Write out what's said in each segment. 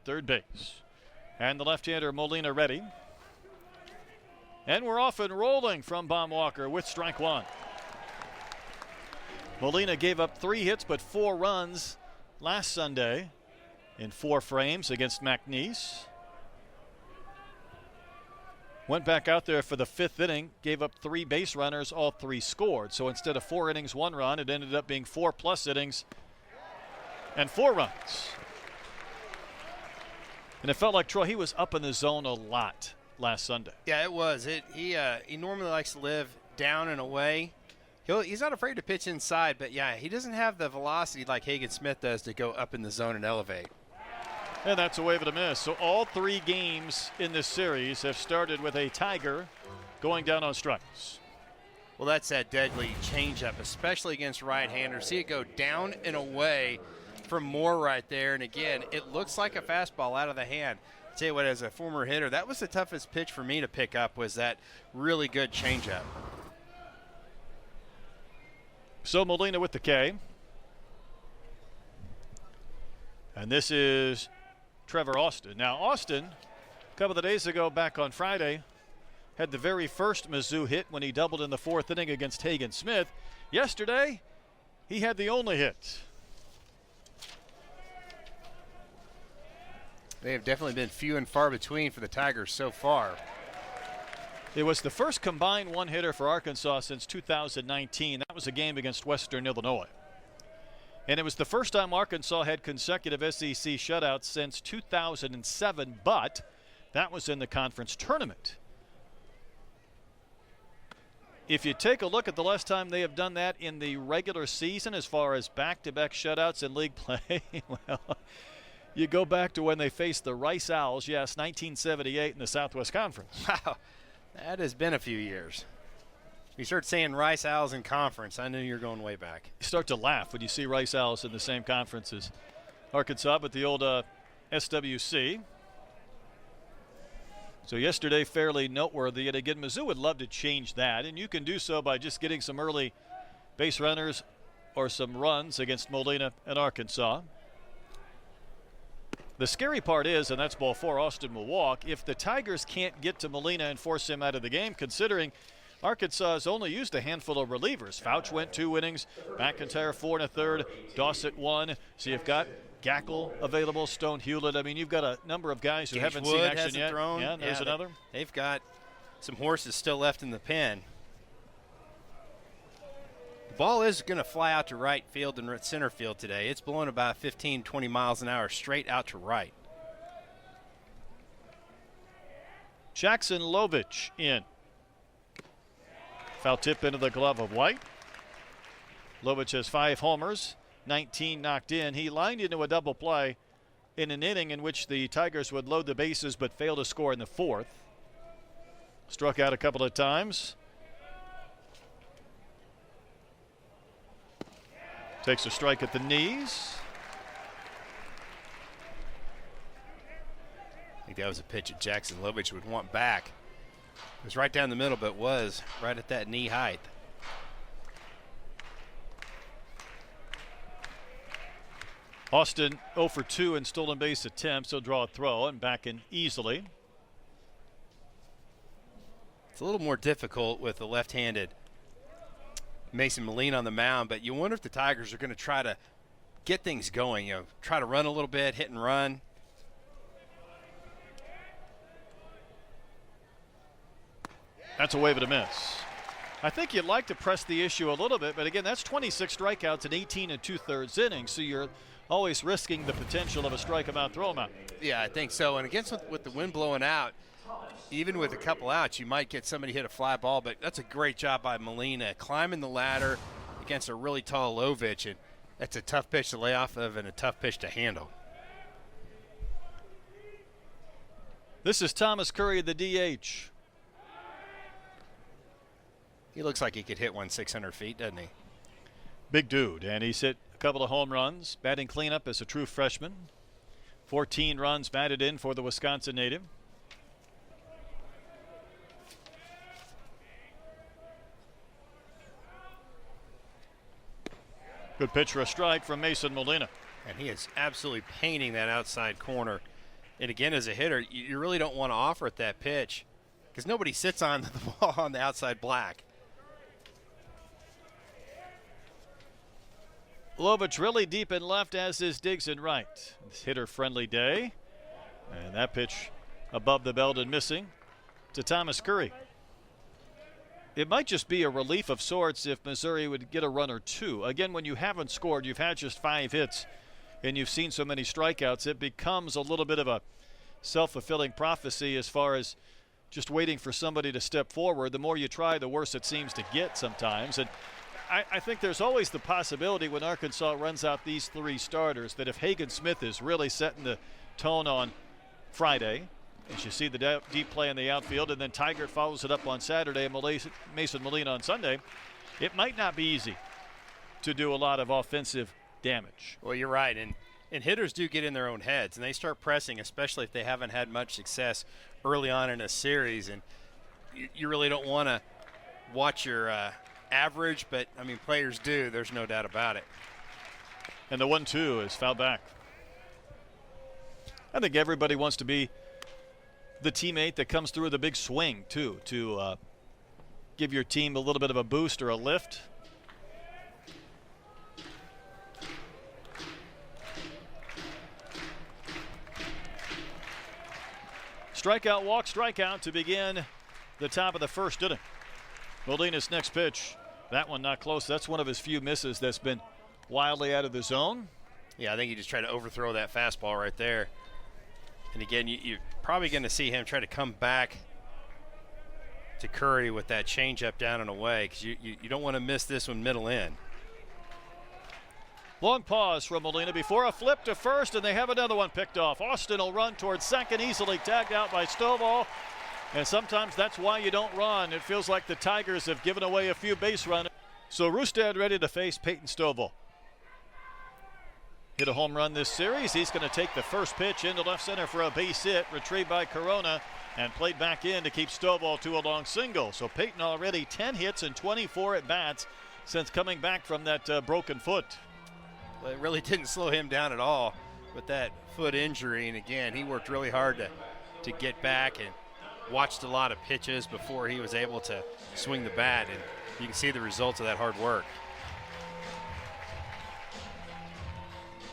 third base. And the left-hander Molina ready. And we're off and rolling from Baumwalker with strike one. Molina gave up 3 hits but 4 runs last Sunday in 4 frames against McNeese. Went back out there for the 5th inning, gave up 3 base runners, all 3 scored. So instead of 4 innings, 1 run, it ended up being 4+ innings and 4 runs. And it felt like, Troy, he was up in the zone a lot last Sunday. Yeah, it was. He normally likes to live down and away. He's not afraid to pitch inside, but yeah, he doesn't have the velocity like Hagen Smith does to go up in the zone and elevate. And that's a wave and a miss. So all 3 games in this series have started with a Tiger going down on strikes. Well, that's that deadly changeup, especially against right-handers. See it go down and away from Moore right there. And again, it looks like a fastball out of the hand. I'll tell you what, as a former hitter, that was the toughest pitch for me to pick up, was that really good changeup. So Molina with the K. And this is Trevor Austin. Now, Austin, a couple of days ago back on Friday, had the very first Mizzou hit when he doubled in the 4th inning against Hagen Smith. Yesterday, he had the only hit. They have definitely been few and far between for the Tigers so far. It was the first combined one-hitter for Arkansas since 2019. That was a game against Western Illinois. And it was the first time Arkansas had consecutive SEC shutouts since 2007, but that was in the conference tournament. If you take a look at the last time they have done that in the regular season as far as back-to-back shutouts in league play, well, you go back to when they faced the Rice Owls, yes, 1978 in the Southwest Conference. Wow, that has been a few years. You start saying Rice Owls in conference, I knew you were going way back. You start to laugh when you see Rice Owls in the same conference as Arkansas, but the old SWC. So yesterday, fairly noteworthy. And again, Mizzou would love to change that, and you can do so by just getting some early base runners or some runs against Molina and Arkansas. The scary part is, and that's ball 4, Austin will walk, if the Tigers can't get to Molina and force him out of the game, considering Arkansas has only used a handful of relievers. Fouch went 2 innings, McIntyre 4 1/3, Dossett 1. So you've got Gackle available, Stone Hewlett. I mean, you've got a number of guys who James haven't Wood seen action hasn't yet. Thrown. Yeah, there's another. They've got some horses still left in the pen. The ball is going to fly out to right field and center field today. It's blowing about 15, 20 miles an hour straight out to right. Jackson Lovich in. Foul tip into the glove of White. Lovich has 5 homers, 19 knocked in. He lined into a double play in an inning in which the Tigers would load the bases but fail to score in the 4th. Struck out a couple of times. Takes a strike at the knees. I think that was a pitch that Jackson Lovich would want back. It was right down the middle, but was right at that knee height. Austin 0 for 2 in stolen base attempts. He'll draw a throw and back in easily. It's a little more difficult with the left-handed Mason Molina on the mound, but you wonder if the Tigers are going to try to get things going. You know, try to run a little bit, hit and run. That's a wave and a miss. I think you'd like to press the issue a little bit, but again, that's 26 strikeouts in 18 2/3 innings, so you're always risking the potential of a strike him out, throw him out. Yeah, I think so. And against with the wind blowing out, even with a couple outs, you might get somebody hit a fly ball, but that's a great job by Molina, climbing the ladder against a really tall Lovich, and that's a tough pitch to lay off of and a tough pitch to handle. This is Thomas Curry, the DH. He looks like he could hit one 600 feet, doesn't he? Big dude, and he's hit a couple of home runs, batting cleanup as a true freshman. 14 runs batted in for the Wisconsin native. Good pitch for a strike from Mason Molina. And he is absolutely painting that outside corner And again, as a hitter, you really don't want to offer at that pitch because nobody sits on the ball on the outside black. Lovich really deep in left, as is Diggs in right. It's hitter-friendly day. And that pitch above the belt and missing to Thomas Curry. It might just be a relief of sorts if Missouri would get a run or two. Again, when you haven't scored, you've had just 5 hits, and you've seen so many strikeouts, it becomes a little bit of a self-fulfilling prophecy as far as just waiting for somebody to step forward. The more you try, the worse it seems to get sometimes. And I think there's always the possibility when Arkansas runs out these 3 starters that if Hagen Smith is really setting the tone on Friday, as you see the deep play in the outfield, and then Tigert follows it up on Saturday and Mason Molina on Sunday, it might not be easy to do a lot of offensive damage. Well, you're right, and hitters do get in their own heads, and they start pressing, especially if they haven't had much success early on in a series, and you really don't want to watch your average, but, I mean, players do. There's no doubt about it. And the 1-2 is fouled back. I think everybody wants to be the teammate that comes through with a big swing, too, to give your team a little bit of a boost or a lift. Strikeout, walk, strikeout to begin the top of the first inning. Molina's next pitch, that one not close. That's one of his few misses that's been wildly out of the zone. Yeah, I think he just tried to overthrow that fastball right there. And again, you're probably going to see him try to come back to Curry with that changeup down and away because you don't want to miss this one middle in. Long pause from Molina before a flip to first, and they have another one picked off. Austin will run towards second, easily tagged out by Stovall. And sometimes that's why you don't run. It feels like the Tigers have given away a few base runners. So Rustad ready to face Peyton Stovall. Hit a home run this series. He's going to take the first pitch into left center for a base hit, retrieved by Corona, and played back in to keep Stovall to a long single. So Peyton already 10 hits and 24 at-bats since coming back from that broken foot. Well, it really didn't slow him down at all with that foot injury. And again, he worked really hard to get back and watched a lot of pitches before he was able to swing the bat. And you can see the results of that hard work.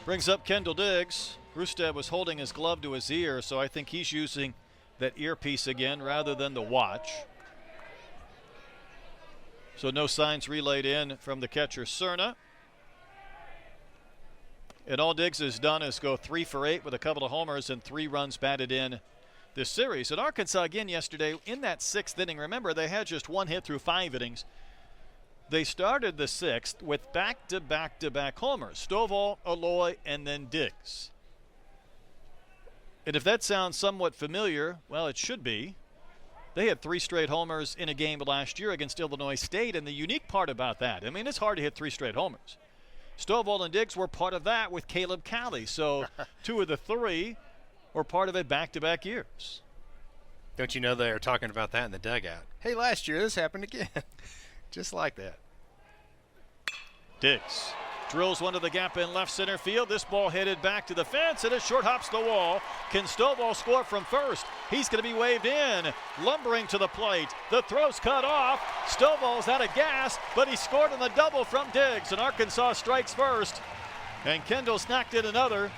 Brings up Kendall Diggs. Rustad was holding his glove to his ear, so I think he's using that earpiece again rather than the watch. So no signs relayed in from the catcher, Cerna. And all Diggs has done is go 3 for 8 with a couple of homers and 3 runs batted in this series. And Arkansas again yesterday in that 6th inning. Remember, they had just 1 hit through 5 innings. They started the 6th with back-to-back-to-back homers. Stovall, Aloy, and then Diggs. And if that sounds somewhat familiar, well, it should be. They had 3 straight homers in a game last year against Illinois State. And the unique part about that, I mean, it's hard to hit 3 straight homers. Stovall and Diggs were part of that with Caleb Cali. So 2 of the 3 were part of it back-to-back years. Don't you know they were talking about that in the dugout? Hey, last year this happened again. Just like that. Diggs drills one to the gap in left center field. This ball headed back to the fence, and it short hops the wall. Can Stovall score from first? He's going to be waved in, lumbering to the plate. The throw's cut off. Stovall's out of gas, but he scored on the double from Diggs, and Arkansas strikes first. And Kendall's knocked in another.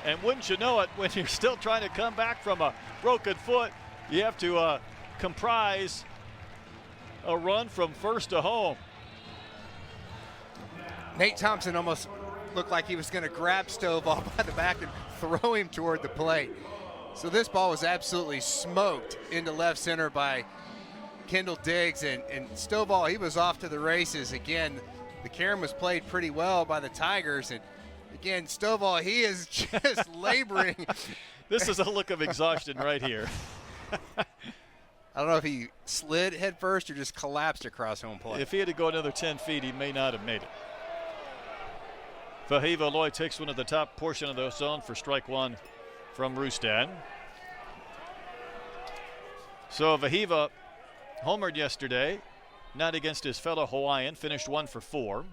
And wouldn't you know it, when you're still trying to come back from a broken foot, you have to comprise a run from first to home. Nate Thompson almost looked like he was going to grab Stovall by the back and throw him toward the plate. So this ball was absolutely smoked into left center by Kendall Diggs, and Stovall, he was off to the races. Again, the carom was played pretty well by the Tigers, and again, Stovall, he is just laboring. This is a look of exhaustion right here. I don't know if he slid head first or just collapsed across home plate. If he had to go another 10 feet, he may not have made it. Vahiva Aloy takes one at the top portion of the zone for strike 1 from Rustad. So Vahiva homered yesterday, not against his fellow Hawaiian, finished 1 for 4.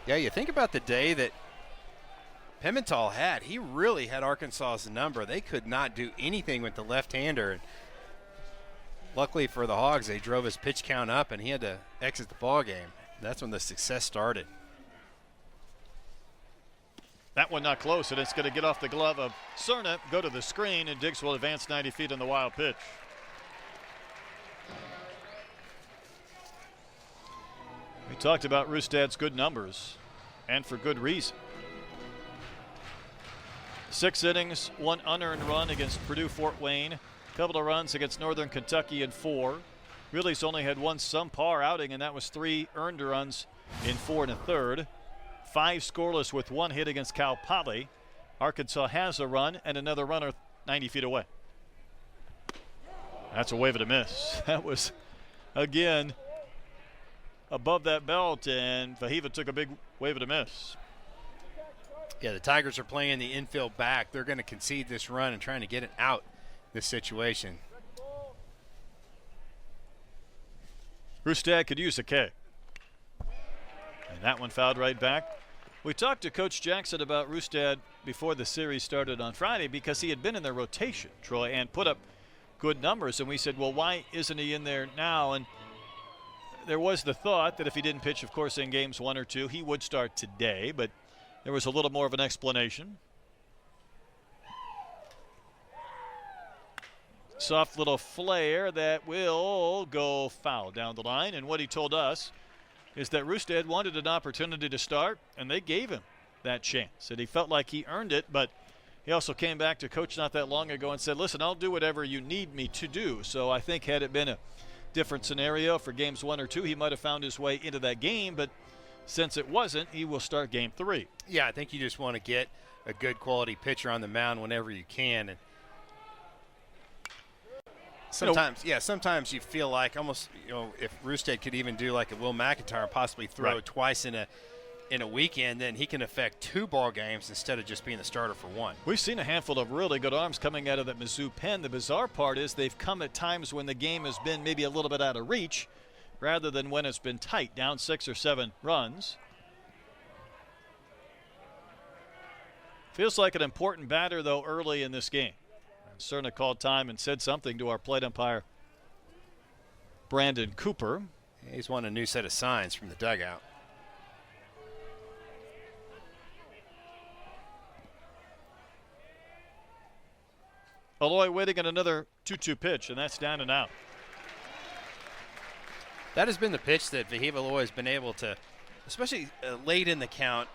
Yeah, you think about the day that Pimentel had. He really had Arkansas's number. They could not do anything with the left-hander. And luckily for the Hogs, they drove his pitch count up, and he had to exit the ball game. That's when the success started. That one not close, and it's going to get off the glove of Cerna, go to the screen, and Diggs will advance 90 feet on the wild pitch. We talked about Rustad's good numbers, and for good reason. 6 innings, 1 unearned run against Purdue Fort Wayne, a couple of runs against Northern Kentucky in 4. Really's only had 1 subpar outing, and that was 3 earned runs in 4 1/3. 5 scoreless with 1 hit against Cal Poly. Arkansas has a run and another runner 90 feet away. That's a wave and a miss. That was, again, above that belt, and Vahiva took a big wave and a miss. Yeah, the Tigers are playing the infield back. They're going to concede this run and trying to get it out this situation. Rustad could use a K. And that one fouled right back. We talked to Coach Jackson about Rustad before the series started on Friday because he had been in their rotation, Troy, and put up good numbers. And we said, well, why isn't he in there now? And there was the thought that if he didn't pitch, of course, in games 1 or 2, he would start today. But there was a little more of an explanation. Soft little flare that will go foul down the line. And what he told us is that Rustad wanted an opportunity to start, and they gave him that chance. And he felt like he earned it, but he also came back to Coach not that long ago and said, listen, I'll do whatever you need me to do. So I think had it been a different scenario for games 1 or 2, he might have found his way into that game, but since it wasn't, he will start game 3. Yeah, I think you just want to get a good quality pitcher on the mound whenever you can. And sometimes you feel like almost, if Rustad could even do like a Will McIntyre and possibly throw twice in a weekend, then he can affect 2 ball games instead of just being the starter for 1. We've seen a handful of really good arms coming out of that Mizzou pen. The bizarre part is they've come at times when the game has been maybe a little bit out of reach rather than when it's been tight, down 6 or 7 runs. Feels like an important batter, though, early in this game. Cerna called time and said something to our plate umpire, Brandon Cooper. He's won a new set of signs from the dugout. Aloy waiting on another 2-2 pitch, and that's down and out. That has been the pitch that Vahiva Aloy has been able to, especially late in the count,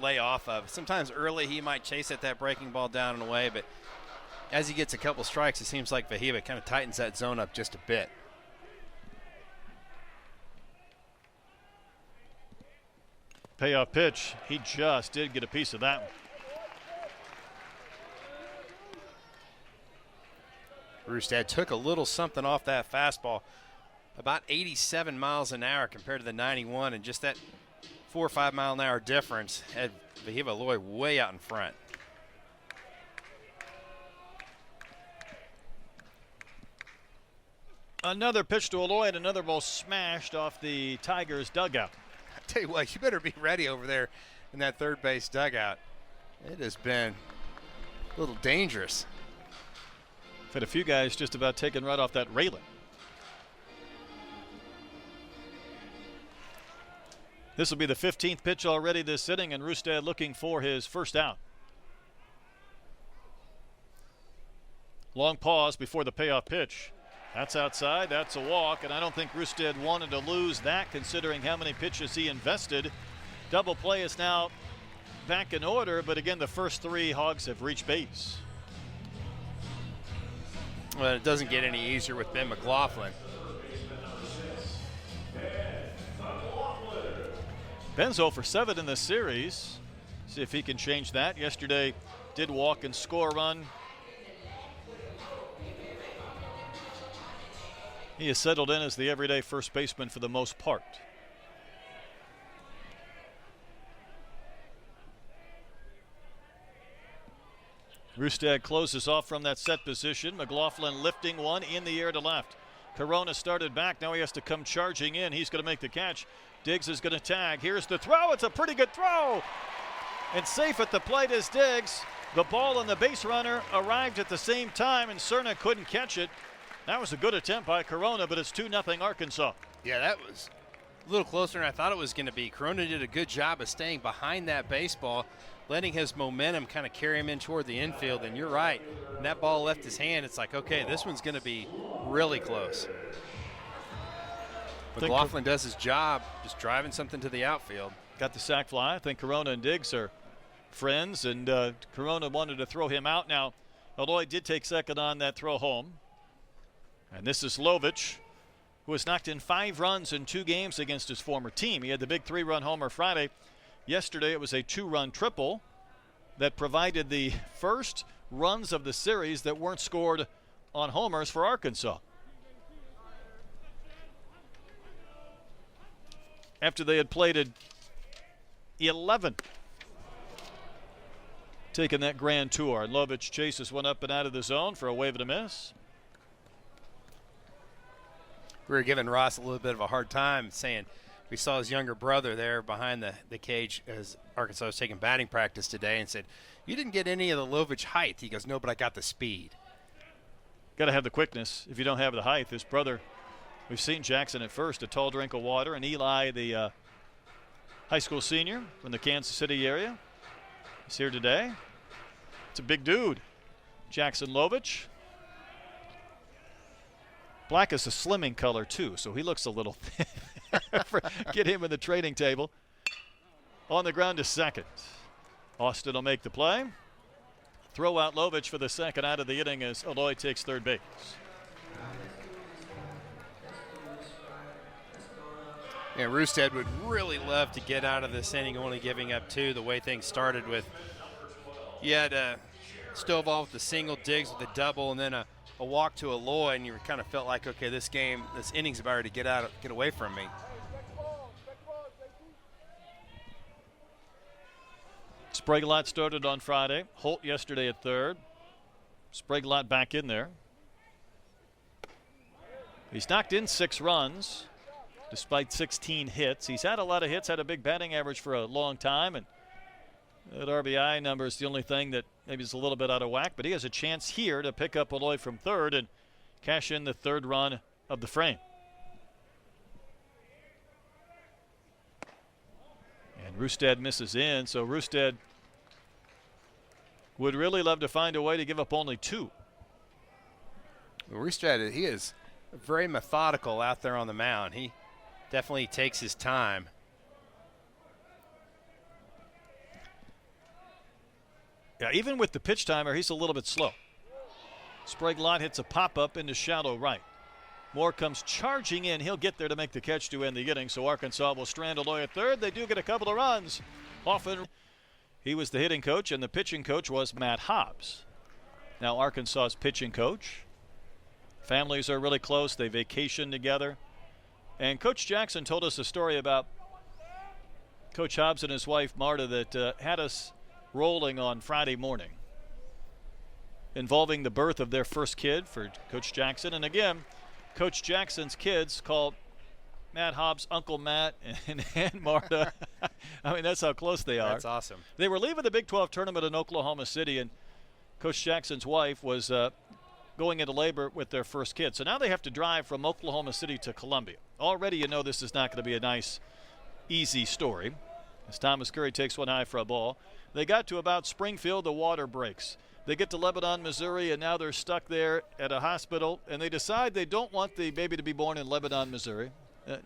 lay off of. Sometimes early he might chase at that breaking ball down and away, but as he gets a couple strikes, it seems like Vahiva kind of tightens that zone up just a bit. Payoff pitch. He just did get a piece of that one. Rustad took a little something off that fastball, about 87 miles an hour compared to the 91, and just that 4 or 5 mile an hour difference had Vahiva Aloy way out in front. Another pitch to Aloy and another ball smashed off the Tigers dugout. I tell you what, you better be ready over there in that third base dugout. It has been a little dangerous. I've had a few guys just about taken right off that railing. This will be the 15th pitch already this inning, and Rustad looking for his first out. Long pause before the payoff pitch. That's outside, that's a walk, and I don't think Rustad wanted to lose that considering how many pitches he invested. Double play is now back in order, but again, the first 3 Hogs have reached base. Well, it doesn't get any easier with Ben McLaughlin. Ben's 0 for 7 in this series. See if he can change that. Yesterday did walk and score a run. He has settled in as the everyday first baseman for the most part. Rustad closes off from that set position. McLaughlin lifting one in the air to left. Corona started back. Now he has to come charging in. He's going to make the catch. Diggs is going to tag. Here's the throw. It's a pretty good throw. And safe at the plate is Diggs. The ball and the base runner arrived at the same time, and Cerna couldn't catch it. That was a good attempt by Corona, but it's 2-0 Arkansas. Yeah, that was a little closer than I thought it was going to be. Corona did a good job of staying behind that baseball, letting his momentum kind of carry him in toward the infield. And you're right, when that ball left his hand, it's like, okay, this one's going to be really close. McLaughlin does his job, just driving something to the outfield. Got the sac fly. I think Corona and Diggs are friends, and Corona wanted to throw him out. Now, Aloy did take second on that throw home. And this is Lovich, who has knocked in 5 runs in 2 games against his former team. He had the big 3-run homer Friday. Yesterday it was a 2-run triple that provided the first runs of the series that weren't scored on homers for Arkansas. After they had plated 11. Taking that grand tour. Lovich chases one up and out of the zone for a wave and a miss. We were giving Ross a little bit of a hard time, saying we saw his younger brother there behind the cage as Arkansas was taking batting practice today, and said, "You didn't get any of the Lovich height." He goes, "No, but I got the speed." Got to have the quickness. If you don't have the height, his brother, we've seen Jackson at first, a tall drink of water, and Eli, the high school senior from the Kansas City area, is here today. It's a big dude, Jackson Lovich. Black is a slimming color too, so he looks a little thin. Get him in the trading table. On the ground to second. Austin will make the play. Throw out Lovich for the second out of the inning as Aloy takes third base. Yeah, Roostead would really love to get out of this inning, only giving up 2. The way things started with, you had Stovall with the single, Diggs with the double, and then a walk to Aloy, and you kind of felt like, okay, this inning's about to get away from me. Sprague-Lott started on Friday. Holt yesterday at third. Sprague-Lott back in there. He's knocked in 6 runs despite 16 hits. He's had a lot of hits, had a big batting average for a long time, and that RBI number is the only thing that maybe is a little bit out of whack, but he has a chance here to pick up Aloy from third and cash in the 3rd run of the frame. And Roostead misses in, so Roostead would really love to find a way to give up only 2. Well, Roostead, he is very methodical out there on the mound. He definitely takes his time. Yeah, even with the pitch timer, he's a little bit slow. Sprague-Lott hits a pop-up into shallow right. Moore comes charging in. He'll get there to make the catch to end the inning, so Arkansas will strand Aloy at third. They do get a couple of runs. Often he was the hitting coach, and the pitching coach was Matt Hobbs. Now Arkansas's pitching coach. Families are really close. They vacation together. And Coach Jackson told us a story about Coach Hobbs and his wife Marta that had us rolling on Friday morning, involving the birth of their first kid for Coach Jackson. And again, Coach Jackson's kids called Matt Hobbs Uncle Matt and Aunt Marta. I mean, that's how close they are. That's awesome. They were leaving the Big 12 tournament in Oklahoma City, and Coach Jackson's wife was going into labor with their first kid. So now they have to drive from Oklahoma City to Columbia. Already you know this is not going to be a nice, easy story. As Thomas Curry takes one high for a ball. They got to about Springfield, the water breaks. They get to Lebanon, Missouri, and now they're stuck there at a hospital, and they decide they don't want the baby to be born in Lebanon, Missouri.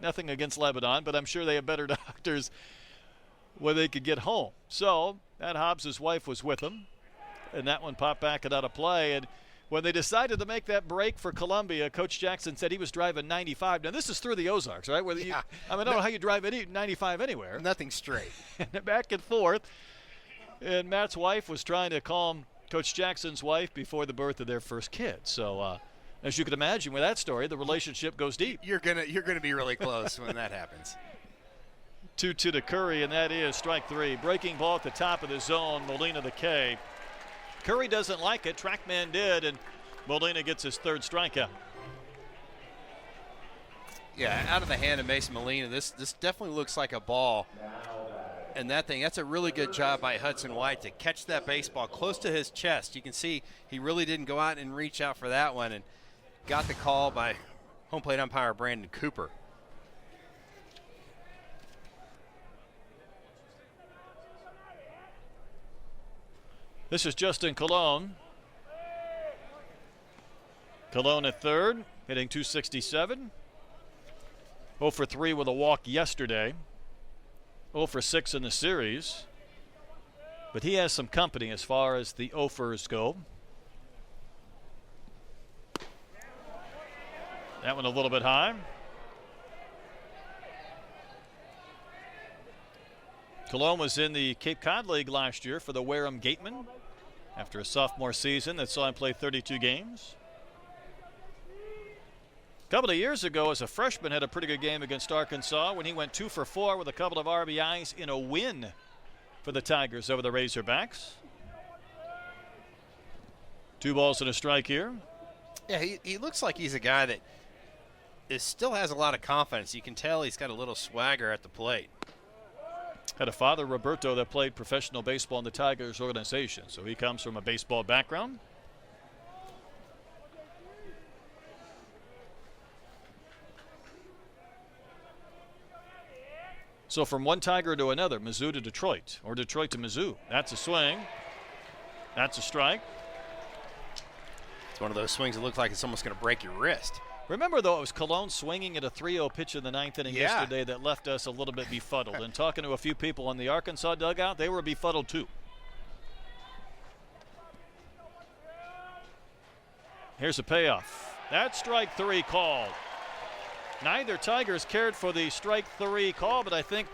Nothing against Lebanon, but I'm sure they have better doctors where they could get home. So Matt Hobbs' wife was with them, and that one popped back and out of play. And when they decided to make that break for Columbia, Coach Jackson said he was driving 95. Now, this is through the Ozarks, right? Whether I don't know how you drive 95 anywhere. Nothing straight. Back and forth. And Matt's wife was trying to calm Coach Jackson's wife before the birth of their first kid. So, as you can imagine with that story, the relationship goes deep. You're gonna be really close when that happens. 2-2 to Curry, and that is strike 3. Breaking ball at the top of the zone, Molina the K. Curry doesn't like it. Trackman did, and Molina gets his 3rd strikeout. Yeah, out of the hand of Mason Molina. This definitely looks like a ball. And that's a really good job by Hudson White to catch that baseball close to his chest. You can see he really didn't go out and reach out for that one, and got the call by home plate umpire Brandon Cooper. This is Justin Colon. Colon at third, hitting .267. 0 for 3 with a walk yesterday. 0 for 6 in the series. But he has some company as far as the 0-fers go. That one a little bit high. Colon was in the Cape Cod League last year for the Wareham Gatemen after a sophomore season that saw him play 32 games. A couple of years ago, as a freshman, had a pretty good game against Arkansas when he went 2 for 4 with a couple of RBIs in a win for the Tigers over the Razorbacks. 2 balls and a strike here. Yeah, he looks like he's a guy that still has a lot of confidence. You can tell he's got a little swagger at the plate. Had a father, Roberto, that played professional baseball in the Tigers organization, so he comes from a baseball background. So from one Tiger to another, Mizzou to Detroit, or Detroit to Mizzou. That's a swing. That's a strike. It's one of those swings that looks like it's almost going to break your wrist. Remember, though, it was Colon swinging at a 3-0 pitch in the 9th inning yesterday that left us a little bit befuddled. And talking to a few people in the Arkansas dugout, they were befuddled too. Here's a payoff. That's strike 3 called. Neither Tigers cared for the strike 3 call, but I think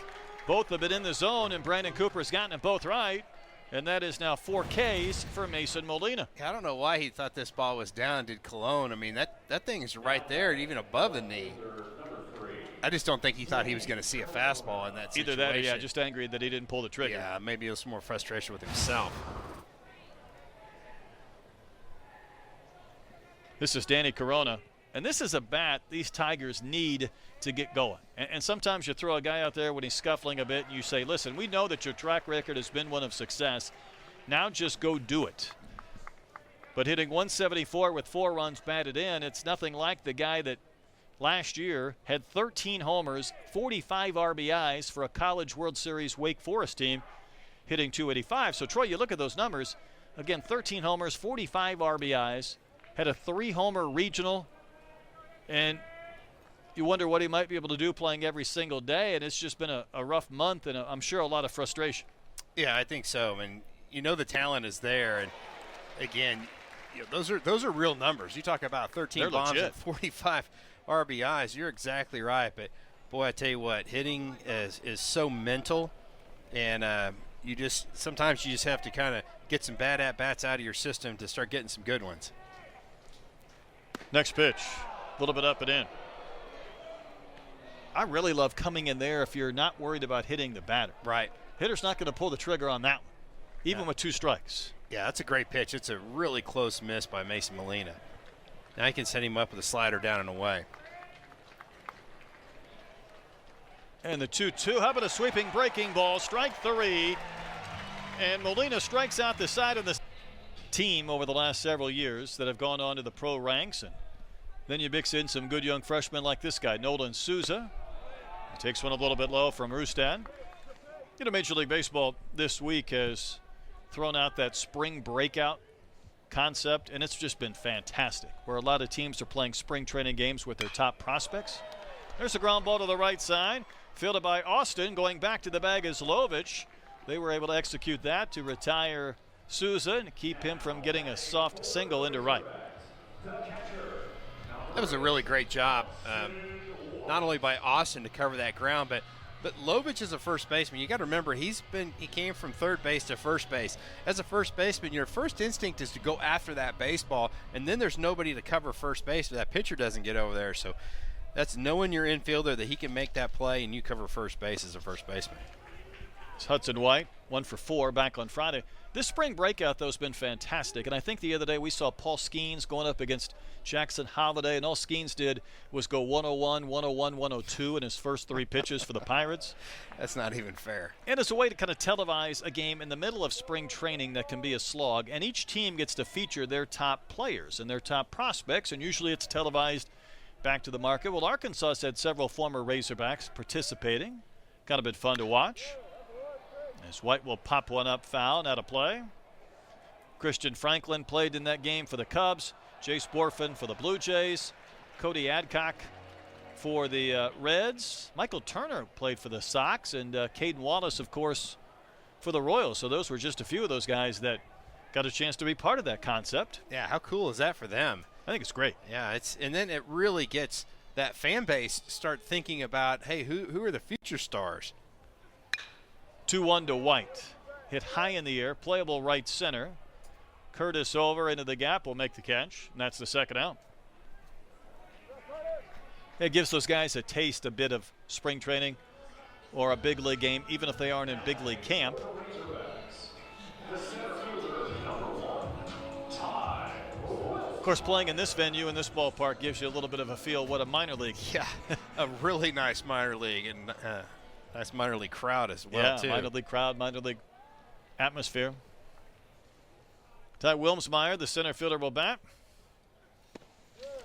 both have been in the zone, and Brandon Cooper's gotten them both right. And that is now 4 Ks for Mason Molina. I don't know why he thought this ball was down, did Colon. I mean, that thing is right there, even above the knee. I just don't think he thought he was going to see a fastball in that situation. Either that or, yeah, just angry that he didn't pull the trigger. Yeah, maybe it was more frustration with himself. This is Danny Corona. And this is a bat these Tigers need to get going. And sometimes you throw a guy out there when he's scuffling a bit and you say, listen, we know that your track record has been one of success. Now just go do it. But hitting 174 with 4 runs batted in, it's nothing like the guy that last year had 13 homers, 45 RBIs for a College World Series Wake Forest team, hitting .285. So, Troy, you look at those numbers. Again, 13 homers, 45 RBIs, had a 3-homer regional. And you wonder what he might be able to do playing every single day, and it's just been a rough month and I'm sure a lot of frustration. Yeah, I think so. And you know the talent is there, and again, you know, those are real numbers. You talk about 13 bombs and 45 RBIs. You're exactly right. But boy, I tell you what, hitting is so mental, and sometimes you just have to kind of get some bad at bats out of your system to start getting some good ones. Next pitch. A little bit up and in. I really love coming in there if you're not worried about hitting the batter. Right. Hitter's not going to pull the trigger on that one, even with 2 strikes. Yeah, that's a great pitch. It's a really close miss by Mason Molina. Now he can set him up with a slider down and away. And the 2-2. How about a sweeping breaking ball? Strike 3. And Molina strikes out the side of the team over the last several years that have gone on to the pro ranks. And then you mix in some good young freshmen like this guy, Nolan Souza. He takes one a little bit low from Rustad. You know, Major League Baseball this week has thrown out that spring breakout concept, and it's just been fantastic, where a lot of teams are playing spring training games with their top prospects. There's a ground ball to the right side, fielded by Austin. Going back to the bag is Lovich. They were able to execute that to retire Souza and keep him from getting a soft single into right. That was a really great job, not only by Austin to cover that ground, but Lovich is a first baseman. You got to remember he came from third base to first base. As a first baseman, your first instinct is to go after that baseball, and then there's nobody to cover first base, but that pitcher doesn't get over there. So that's knowing your infielder that he can make that play, and you cover first base as a first baseman. It's Hudson White, 1 for 4 back on Friday. This spring breakout, though, has been fantastic. And I think the other day we saw Paul Skeens going up against Jackson Holiday, and all Skeens did was go 101, 101, 102 in his first 3 pitches for the Pirates. That's not even fair. And it's a way to kind of televise a game in the middle of spring training that can be a slog, and each team gets to feature their top players and their top prospects, and usually it's televised back to the market. Well, Arkansas had several former Razorbacks participating. Kind of been fun to watch. As White will pop one up foul and out of play. Christian Franklin played in that game for the Cubs. Jace Borfin for the Blue Jays. Cody Adcock for the Reds. Michael Turner played for the Sox. And Caden Wallace, of course, for the Royals. So those were just a few of those guys that got a chance to be part of that concept. Yeah, how cool is that for them? I think it's great. Yeah, and then it really gets that fan base start thinking about, hey, who are the future stars? 2-1 to White. Hit high in the air, playable right center. Curtis over into the gap will make the catch, and that's the second out. It gives those guys a taste, a bit of spring training or a big league game, even if they aren't in big league camp. Of course, playing in this venue, in this ballpark, gives you a little bit of a feel what a minor league. Yeah, a really nice minor league and nice minor league crowd as well, yeah, too. Minor league crowd, minor league atmosphere. Ty Wilmsmeyer, the center fielder, will bat.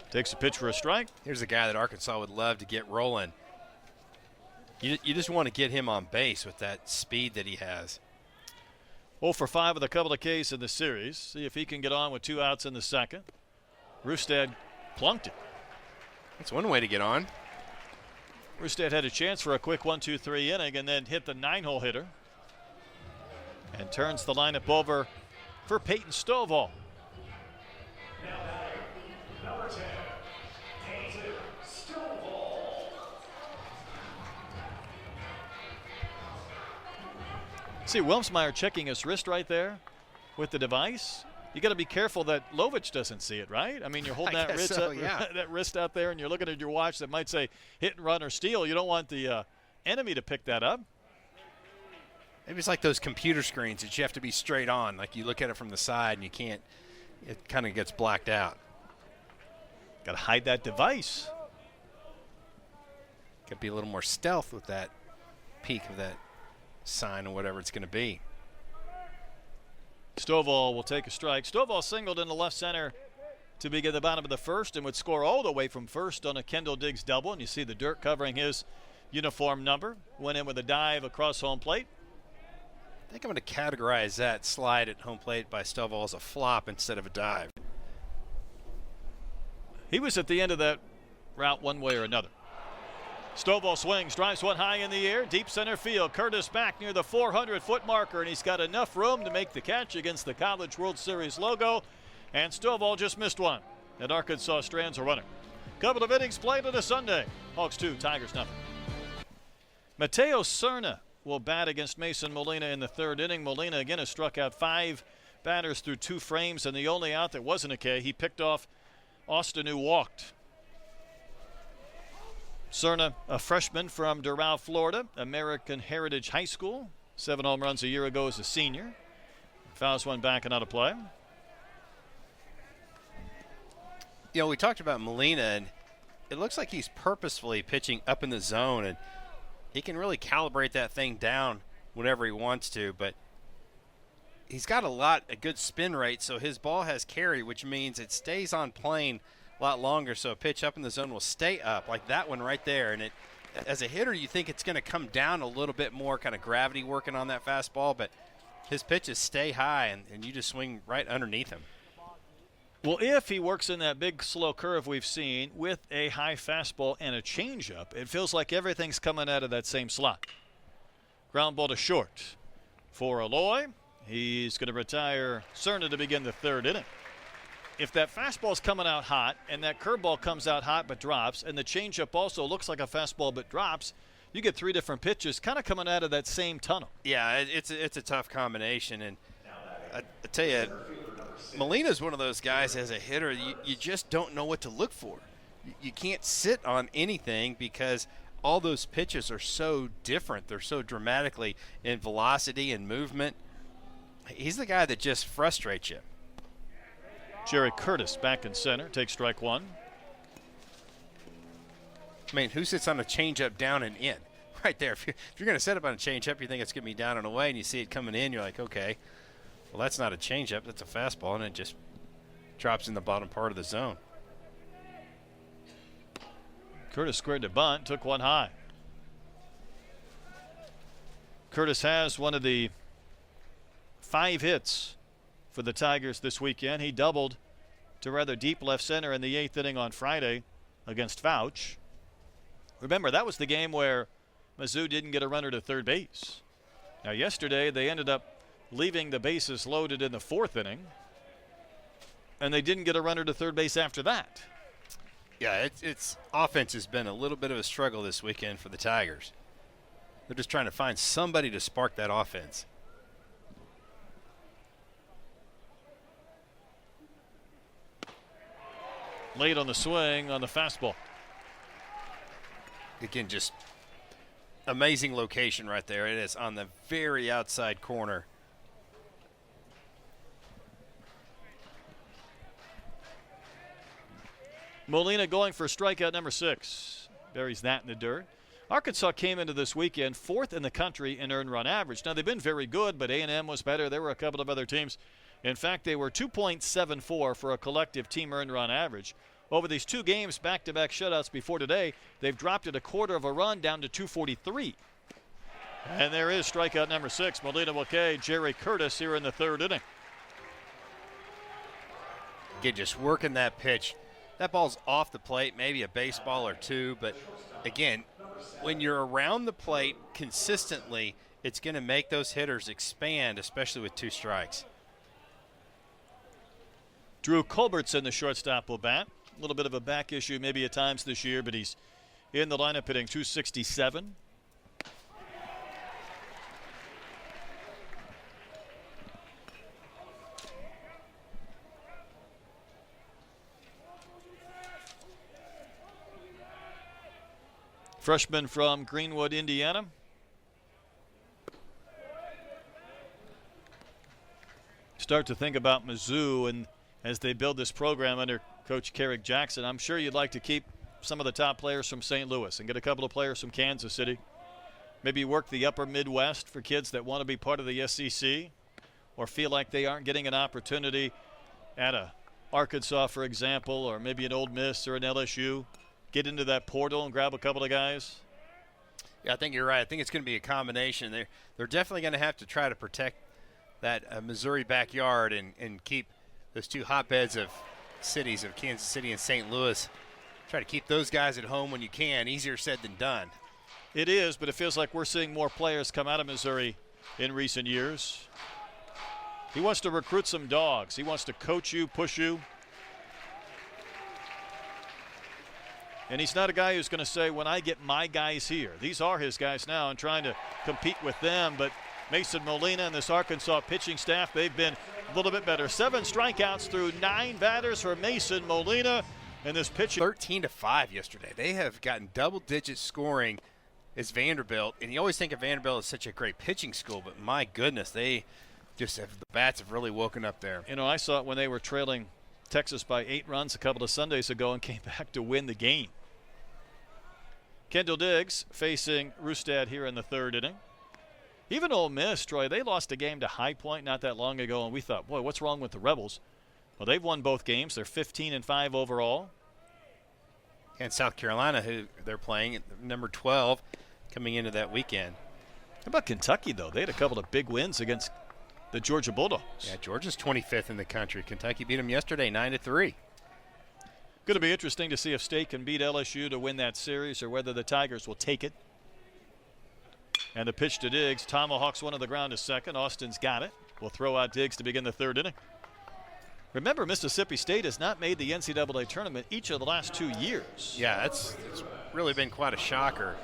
Takes a pitch for a strike. Here's a guy that Arkansas would love to get rolling. You just want to get him on base with that speed that he has. 0 for 5 with a couple of Ks in the series. See if he can get on with 2 outs in the second. Rustad plunked it. That's one way to get on. Rustad had a chance for a quick 1-2-3 inning and then hit the 9-hole hitter and turns the lineup over for Peyton Stovall. See Wilmsmeyer checking his wrist right there with the device. You got to be careful that Lovich doesn't see it, right? I mean, you're holding that wrist out there, and you're looking at your watch that might say hit and run or steal. You don't want the enemy to pick that up. Maybe it's like those computer screens that you have to be straight on. Like you look at it from the side and you can't. It kind of gets blacked out. Got to hide that device. Got to be a little more stealth with that peak of that sign or whatever it's going to be. Stovall will take a strike. Stovall singled in the left center to begin the bottom of the first and would score all the way from first on a Kendall Diggs double. And you see the dirt covering his uniform number. Went in with a dive across home plate. I think I'm going to categorize that slide at home plate by Stovall as a flop instead of a dive. He was at the end of that route one way or another. Stovall swings, drives one high in the air, deep center field. Curtis back near the 400-foot marker, and he's got enough room to make the catch against the College World Series logo. And Stovall just missed one. And Arkansas strands a runner. Couple of innings played on a Sunday. Hawks 2, Tigers nothing. Mateo Cerna will bat against Mason Molina in the third inning. Molina again has struck out 5 batters through 2 frames, and the only out that wasn't a K, he picked off Austin, who walked. Cerna, a freshman from Doral, Florida, American Heritage High School. 7 home runs a year ago as a senior. Fouls one back and out of play. You know, we talked about Molina, and it looks like he's purposefully pitching up in the zone, and he can really calibrate that thing down whenever he wants to, but he's got a good spin rate, so his ball has carry, which means it stays on plane a lot longer, so a pitch up in the zone will stay up, like that one right there. And it, as a hitter, you think it's going to come down a little bit more, kind of gravity working on that fastball, but his pitches stay high, and you just swing right underneath him. Well, if he works in that big slow curve we've seen with a high fastball and a changeup, it feels like everything's coming out of that same slot. Ground ball to short for Aloy. He's going to retire Cerna to begin the third inning. If that fastball's coming out hot and that curveball comes out hot but drops, and the changeup also looks like a fastball but drops, you get 3 different pitches kind of coming out of that same tunnel. Yeah, it's a tough combination, and I tell you, Molina's one of those guys as a hitter, you just don't know what to look for. You can't sit on anything because all those pitches are so different. They're so dramatically in velocity and movement. He's the guy that just frustrates you. Jerry Curtis back in center, takes strike one. I mean, who sits on a changeup down and in? Right there. If you're going to set up on a changeup, you think it's going to be down and away, and you see it coming in, you're like, okay, well, that's not a changeup, that's a fastball, and it just drops in the bottom part of the zone. Curtis squared to bunt, took one high. Curtis has one of the 5 hits for the Tigers this weekend. He doubled to rather deep left center in the 8th inning on Friday against Fouch. Remember, that was the game where Mizzou didn't get a runner to third base. Now, yesterday they ended up leaving the bases loaded in the 4th inning, and they didn't get a runner to third base after that. Yeah, it's offense has been a little bit of a struggle this weekend for the Tigers. They're just trying to find somebody to spark that offense. Late on the swing on the fastball. Again, just amazing location right there. It is on the very outside corner. Molina going for strikeout number 6. Buries that in the dirt. Arkansas came into this weekend 4th in the country in earned run average. Now, they've been very good, but A&M was better. There were a couple of other teams. In fact, they were 2.74 for a collective team earned run average. Over these 2 games, back-to-back shutouts before today, they've dropped it a quarter of a run down to 243. And there is strikeout number 6. Molina Wilkay, Jerry Curtis here in the 3rd inning. Again, just working that pitch. That ball's off the plate, maybe a baseball or 2, but again, when you're around the plate consistently, it's going to make those hitters expand, especially with 2 strikes. Drew Culbertson, the shortstop, will bat. A little bit of a back issue maybe at times this year, but he's in the lineup hitting .267. Freshman from Greenwood, Indiana. Start to think about Mizzou, and as they build this program under Coach Carrick Jackson, I'm sure you'd like to keep some of the top players from St. Louis and get a couple of players from Kansas City. Maybe work the upper Midwest for kids that want to be part of the SEC or feel like they aren't getting an opportunity at a Arkansas, for example, or maybe an Ole Miss or an LSU. Get into that portal and grab a couple of guys. Yeah, I think you're right. I think it's going to be a combination. They're definitely going to have to try to protect that Missouri backyard and keep those 2 hotbeds of cities of Kansas City and St. Louis. Try to keep those guys at home when you can. Easier said than done. It is, but it feels like we're seeing more players come out of Missouri in recent years. He wants to recruit some dogs. He wants to coach you, push you. And he's not a guy who's going to say, when I get my guys here. These are his guys now and trying to compete with them. But Mason Molina and this Arkansas pitching staff, they've been a little bit better. 7 strikeouts through 9 batters for Mason Molina. And this pitching 13-5 yesterday. They have gotten double-digit scoring as Vanderbilt. And you always think of Vanderbilt as such a great pitching school, but my goodness, they just have, the bats have really woken up there. You know, I saw it when they were trailing Texas by 8 runs a couple of Sundays ago and came back to win the game. Kendall Diggs facing Rustad here in the 3rd inning. Even Ole Miss, Troy, they lost a game to High Point not that long ago, and we thought, boy, what's wrong with the Rebels? Well, they've won both games. They're 15-5 overall. And South Carolina, who they're playing at number 12 coming into that weekend. How about Kentucky, though? They had a couple of big wins against the Georgia Bulldogs. Yeah, Georgia's 25th in the country. Kentucky beat them yesterday 9-3. Going to be interesting to see if State can beat LSU to win that series or whether the Tigers will take it. And the pitch to Diggs. Tomahawks one on the ground to second. Austin's got it. Will throw out Diggs to begin the 3rd inning. Remember, Mississippi State has not made the NCAA tournament each of the last 2 years. Yeah, it's really been quite a shocker.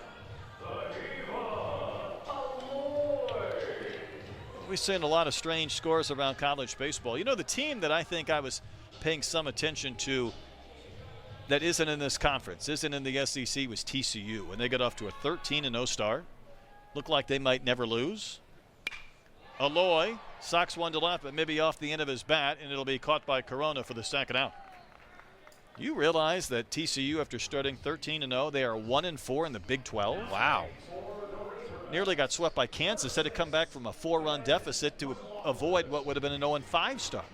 We've seen a lot of strange scores around college baseball. You know, the team that I think I was paying some attention to that isn't in this conference, isn't in the SEC, was TCU. And they got off to a 13-0 start. Looked like they might never lose. Aloy socks one to left, but maybe off the end of his bat, and it'll be caught by Corona for the second out. You realize that TCU, after starting 13-0, they are 1-4 in the Big 12? Wow. Nearly got swept by Kansas. Had to come back from a 4-run deficit to avoid what would have been an 0-5 start.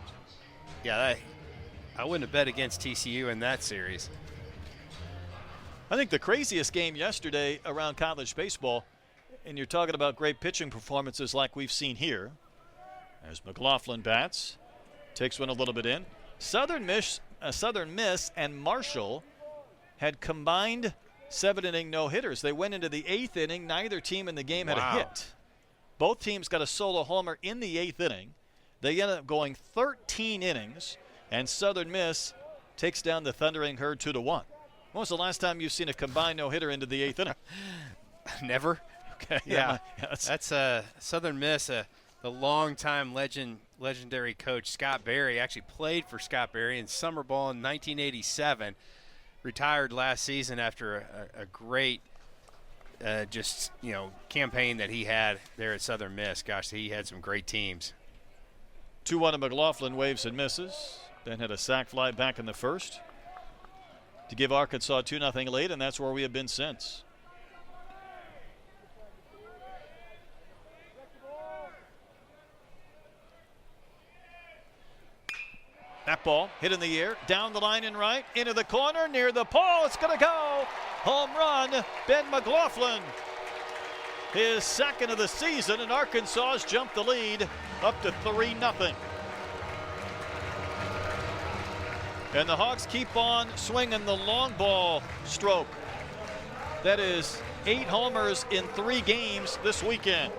Yeah, I wouldn't have bet against TCU in that series. I think the craziest game yesterday around college baseball, and you're talking about great pitching performances like we've seen here, as McLaughlin bats, takes one a little bit in. Southern Miss and Marshall had combined 7-inning no-hitters. They went into the 8th inning. Neither team in the game had a hit. Both teams got a solo homer in the 8th inning. They ended up going 13 innings, and Southern Miss takes down the Thundering Herd 2-1. When was the last time you've seen a combined no-hitter into the 8th inning? Never. Okay. Yeah. That's Southern Miss, the longtime legendary coach Scott Berry actually played for Scott Berry in summer ball in 1987. Retired last season after a great campaign that he had there at Southern Miss. Gosh, he had some great teams. 2-1 to McLaughlin, waves and misses. Then had a sac fly back in the first to give Arkansas 2-0 lead, and that's where we have been since. That ball hit in the air, down the line and right, into the corner, near the pole. It's going to go. Home run, Ben McLaughlin. His second of the season, and Arkansas has jumped the lead up to 3-0. And the Hawks keep on swinging the long ball stroke. That is 8 homers in 3 games this weekend.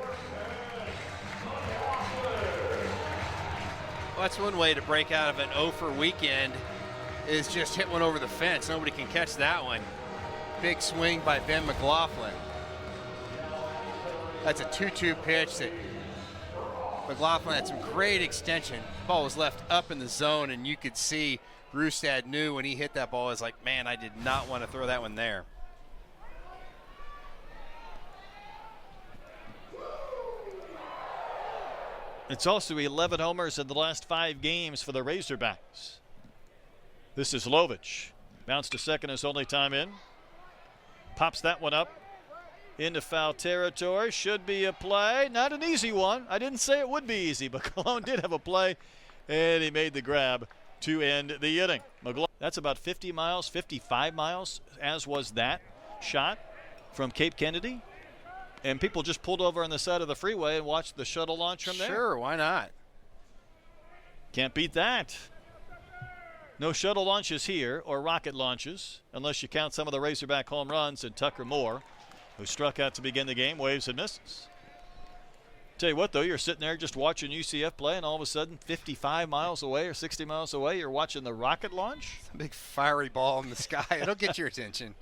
Well, that's one way to break out of an 0-for weekend is just hit one over the fence. Nobody can catch that one. Big swing by Ben McLaughlin. That's a 2-2 pitch that McLaughlin had some great extension. Ball was left up in the zone, and you could see Rustad knew when he hit that ball, it was like, man, I did not want to throw that one there. It's also 11 homers in the last 5 games for the Razorbacks. This is Lovich. Bounce to second, his only time in. Pops that one up into foul territory. Should be a play. Not an easy one. I didn't say it would be easy, but Cologne did have a play, and he made the grab to end the inning. That's about 50 miles, 55 miles, as was that shot from Cape Kennedy. And people just pulled over on the side of the freeway and watched the shuttle launch from there. Sure, why not? Can't beat that. No shuttle launches here, or rocket launches, unless you count some of the Razorback home runs and Tucker Moore, who struck out to begin the game, waves and misses. Tell you what, though, you're sitting there just watching UCF play, and all of a sudden, 55 miles away or 60 miles away, you're watching the rocket launch. A big fiery ball in the sky. It'll get your attention.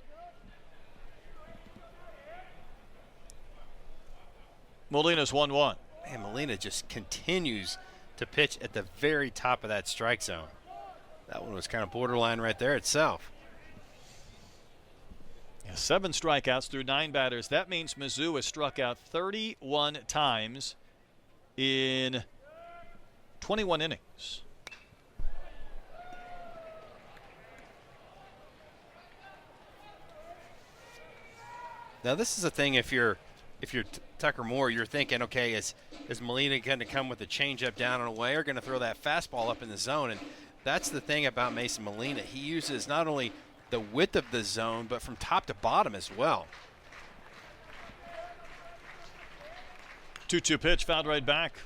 Molina's 1-1. Man, Molina just continues to pitch at the very top of that strike zone. That one was kind of borderline right there itself. Yeah, 7 strikeouts through 9 batters. That means Mizzou has struck out 31 times in 21 innings. Now this is the thing, if you're Tucker Moore, you're thinking, okay, is Molina going to come with a changeup down and away, or going to throw that fastball up in the zone? And that's the thing about Mason Molina. He uses not only the width of the zone, but from top to bottom as well. 2-2 pitch, fouled right back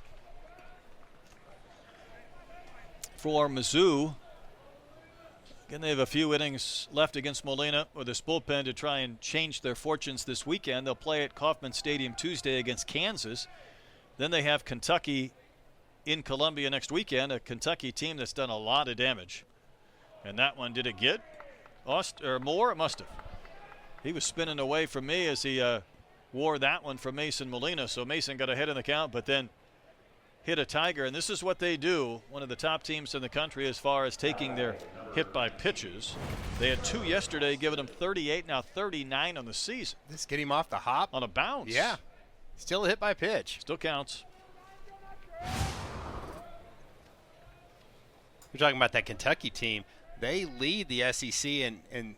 for Mizzou. Again, they have a few innings left against Molina with this bullpen to try and change their fortunes this weekend. They'll play at Kauffman Stadium Tuesday against Kansas. Then they have Kentucky in Columbia next weekend, a Kentucky team that's done a lot of damage. And that one, did it get Moore? It must have. He was spinning away from me as he wore that one from Mason Molina. So Mason got ahead in the count, but then hit a Tiger, and this is what they do, one of the top teams in the country as far as taking their hit by pitches. They had 2 yesterday, giving them 38, now 39 on the season. Just get him off the hop. On a bounce. Yeah. Still a hit by pitch. Still counts. We're talking about that Kentucky team. They lead the SEC in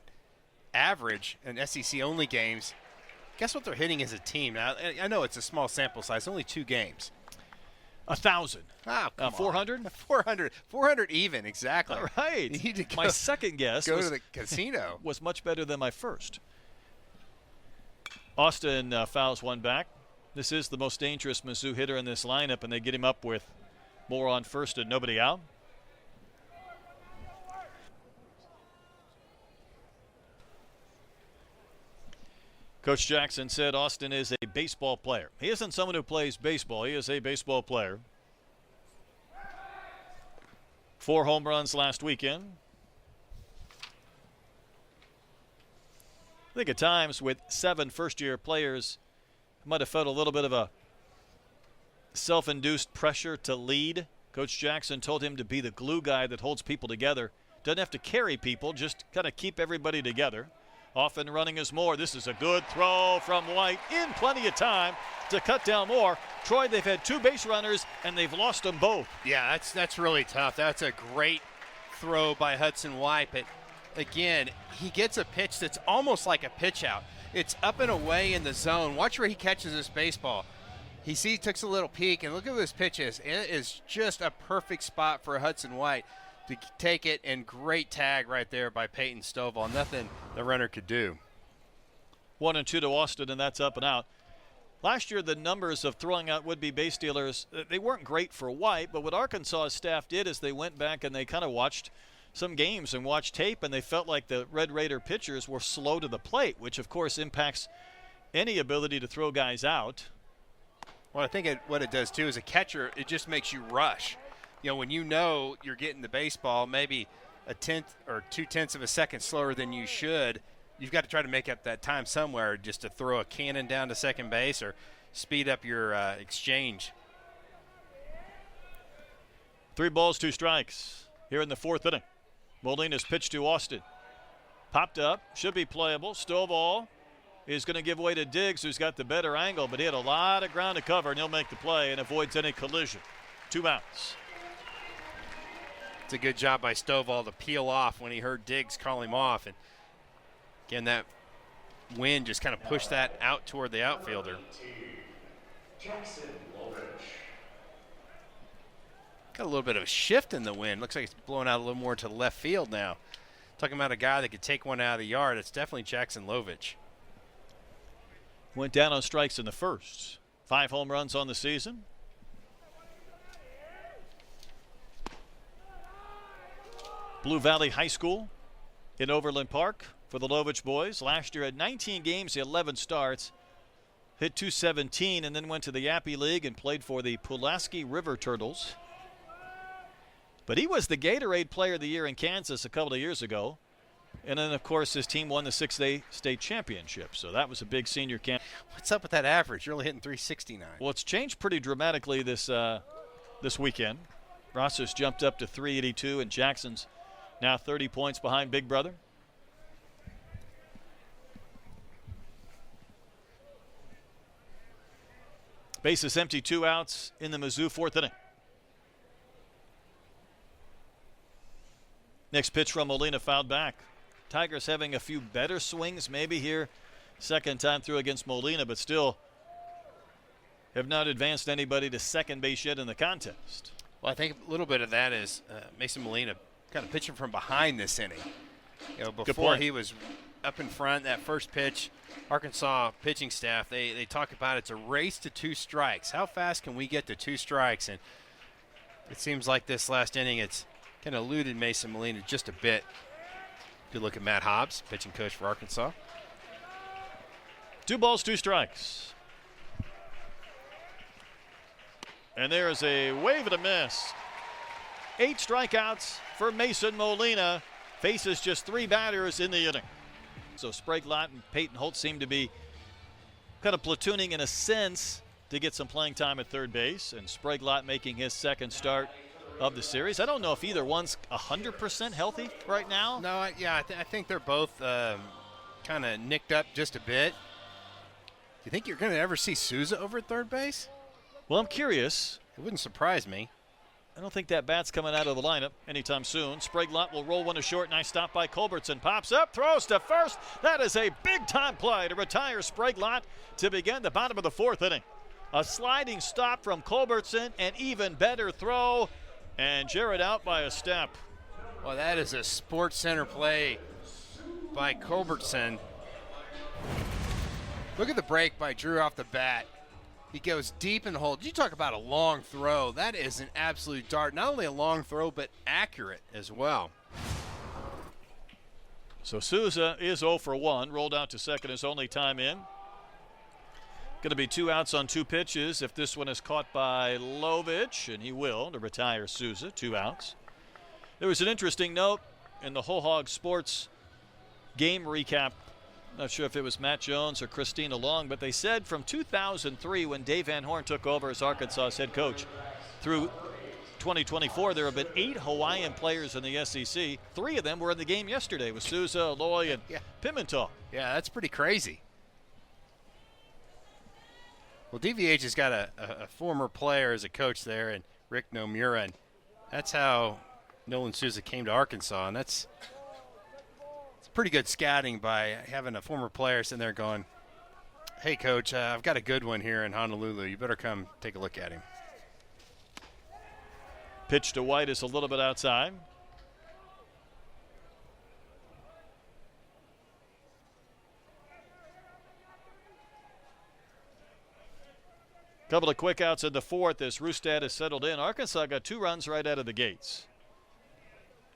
average in SEC-only games. Guess what they're hitting as a team? Now, I know it's a small sample size, only 2 games. 1,000. Oh, come 400? on. 400. 400 even, exactly. All right. You need to my second guess go to the casino. Was much better than my first. Austin fouls one back. This is the most dangerous Mizzou hitter in this lineup, and they get him up with more on first and nobody out. Coach Jackson said Austin is a baseball player. He isn't someone who plays baseball. He is a baseball player. 4 home runs last weekend. I think at times with 7 first-year players, might have felt a little bit of a self-induced pressure to lead. Coach Jackson told him to be the glue guy that holds people together. Doesn't have to carry people, just kind of keep everybody together. Often running is more. This is a good throw from White in plenty of time to cut down more. Troy, they've had 2 base runners, and they've lost them both. Yeah, that's really tough. That's a great throw by Hudson White. But, again, he gets a pitch that's almost like a pitch out. It's up and away in the zone. Watch where he catches this baseball. He takes a little peek, and look at this pitch is. It is just a perfect spot for Hudson White to take it, and great tag right there by Peyton Stovall. Nothing the runner could do. 1-2 to Austin, and that's up and out. Last year, the numbers of throwing out would-be base stealers, they weren't great for White, but what Arkansas's staff did is they went back and they kind of watched some games and watched tape, and they felt like the Red Raider pitchers were slow to the plate, which, of course, impacts any ability to throw guys out. Well, I think what it does, too, as a catcher, it just makes you rush. You know, when you know you're getting the baseball maybe a 1/10 or 2/10 of a second slower than you should, you've got to try to make up that time somewhere just to throw a cannon down to second base or speed up your exchange. 3 balls, 2 strikes here in the 4th inning. Molina's pitch to Austin. Popped up, should be playable. Stovall is going to give way to Diggs, who's got the better angle, but he had a lot of ground to cover, and he'll make the play and avoids any collision. 2 outs. It's a good job by Stovall to peel off when he heard Diggs call him off. And again, that wind just kind of pushed that out toward the outfielder. Got a little bit of a shift in the wind. Looks like it's blowing out a little more to left field now. Talking about a guy that could take one out of the yard, it's definitely Jackson Lovich. Went down on strikes in the first. 5 home runs on the season. Blue Valley High School in Overland Park for the Lovich boys. Last year had 19 games, 11 starts, hit .217, and then went to the Yappy League and played for the Pulaski River Turtles. But he was the Gatorade Player of the Year in Kansas a couple of years ago. And then, of course, his team won the 6A state championship. So that was a big senior camp. What's up with that average? You're only hitting .369. Well, it's changed pretty dramatically this weekend. Ross's jumped up to .382, and Jackson's now 30 points behind Big Brother. Bases empty, 2 outs in the Mizzou 4th inning. Next pitch from Molina fouled back. Tigers having a few better swings maybe here. Second time through against Molina, but still have not advanced anybody to second base yet in the contest. Well, I think a little bit of that is Mason Molina kind of pitching from behind this inning. You know, before he was up in front, that first pitch, Arkansas pitching staff, they talk about it's a race to 2 strikes. How fast can we get to 2 strikes? And it seems like this last inning it's kind of eluded Mason Molina just a bit. Good look at Matt Hobbs, pitching coach for Arkansas. 2 balls, 2 strikes. And there is a wave and a miss. 8 strikeouts for Mason Molina. Faces just 3 batters in the inning. So Sprague Lott and Peyton Holt seem to be kind of platooning in a sense. to get some playing time at third base, and Sprague-Lott making his second start of the series. I don't know if either one's 100% healthy right now. No, I think they're both kind of nicked up just a bit. Do you think you're going to ever see Souza over at third base? Well, I'm curious. It wouldn't surprise me. I don't think that bat's coming out of the lineup anytime soon. Sprague-Lott will roll one to short. Nice stop by Culbertson. Pops up, throws to first. That is a big-time play to retire Sprague-Lott to begin the bottom of the fourth inning. A sliding stop from Culbertson, an even better throw, and Jarrett out by a step. Well, that is a Sports Center play by Culbertson. Look at the break by Drew off the bat. He goes deep in the hole. You talk about a long throw. That is an absolute dart. Not only a long throw, but accurate as well. So Souza is 0 for 1. Rolled out to second his only time in. Going to be 2 outs on 2 pitches if this one is caught by Lovich, and he will, to retire Souza. 2 outs. There was an interesting note in the Whole Hog Sports game recap. Not sure if it was Matt Jones or Christina Long, but they said from 2003 when Dave Van Horn took over as Arkansas's head coach through 2024, there have been 8 Hawaiian players in the SEC. 3 of them were in the game yesterday with Souza, Aloy, and Pimentel. Yeah, that's pretty crazy. Well, DVH has got a former player as a coach there, and Rick Nomura, and that's how Nolan Souza came to Arkansas, and it's pretty good scouting by having a former player sitting there going, hey, Coach, I've got a good one here in Honolulu. You better come take a look at him. Pitch to White is a little bit outside. Couple of quick outs in the fourth as Rustad has settled in. Arkansas got 2 runs right out of the gates.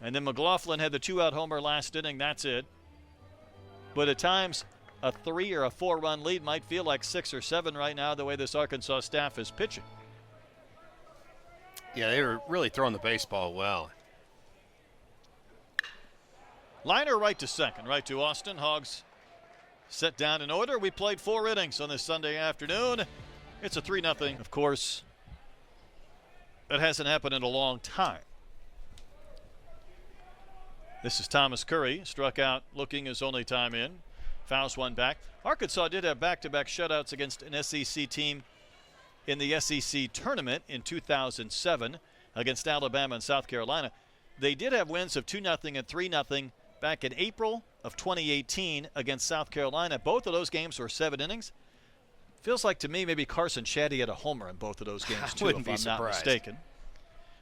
And then McLaughlin had the 2-out homer last inning. That's it. But at times, a 3 or a 4-run lead might feel like 6 or 7 right now, the way this Arkansas staff is pitching. Yeah, they were really throwing the baseball well. Liner right to second, right to Austin. Hogs set down in order. We played 4 innings on this Sunday afternoon. It's a 3-0. Of course, that hasn't happened in a long time. This is Thomas Curry, struck out looking his only time in. Fouls one back. Arkansas did have back-to-back shutouts against an SEC team in the SEC tournament in 2007 against Alabama and South Carolina. They did have wins of 2-0 and 3-0 back in April of 2018 against South Carolina. Both of those games were 7 innings. Feels like to me maybe Carson Shaddy had a homer in both of those games too, if I'm not mistaken.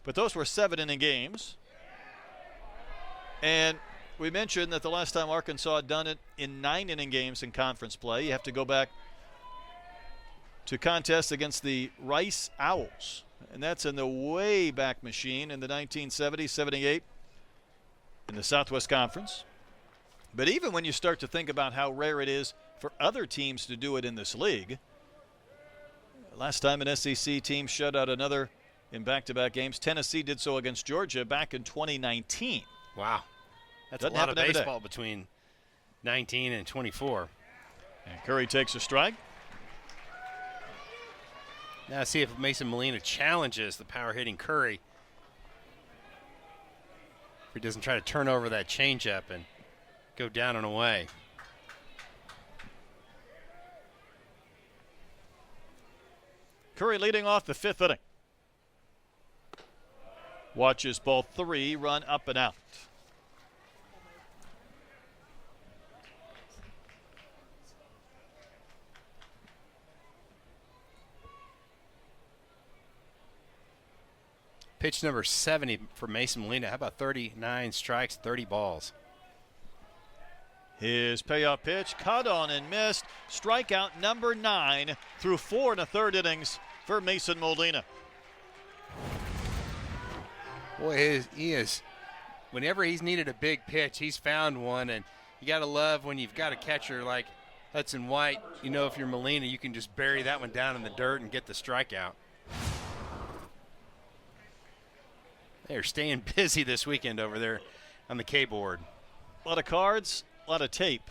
But those were 7-inning games. And we mentioned that the last time Arkansas had done it in 9-inning games in conference play, you have to go back to contests against the Rice Owls. And that's in the way back machine in the 1970s, 78 in the Southwest Conference. But even when you start to think about how rare it is for other teams to do it in this league, last time an SEC team shut out another in back-to-back games, Tennessee did so against Georgia back in 2019. Wow. That's Doesn't a lot of happen every baseball between 19 and 24. And Curry takes a strike. Now see if Mason Molina challenges the power-hitting Curry. If he doesn't try to turn over that changeup and go down and away. Curry leading off the 5th inning. Watches ball 3 run up and out. Pitch number 70 for Mason Molina. How about 39 strikes, 30 balls? His payoff pitch, caught on and missed. Strikeout number 9 through 4 1/3 innings for Mason Molina. Boy, he is. Whenever he's needed a big pitch, he's found one. And you got to love when you've got a catcher like Hudson White. You know, if you're Molina, you can just bury that one down in the dirt and get the strikeout. They're staying busy this weekend over there on the K-board. A lot of cards, a lot of tape.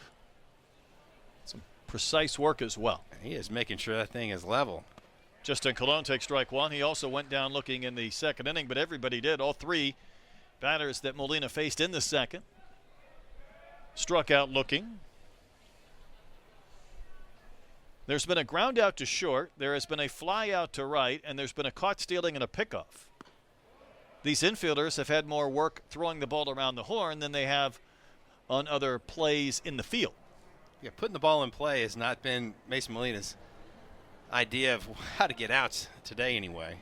Some precise work as well. He is making sure that thing is level. Justin Colon takes strike one. He also went down looking in the second inning, but everybody did. All three batters that Molina faced in the second struck out looking. There's been a ground out to short. There has been a fly out to right, and there's been a caught stealing and a pickoff. These infielders have had more work throwing the ball around the horn than they have on other plays in the field. Yeah, putting the ball in play has not been Mason Molina's idea of how to get outs today anyway.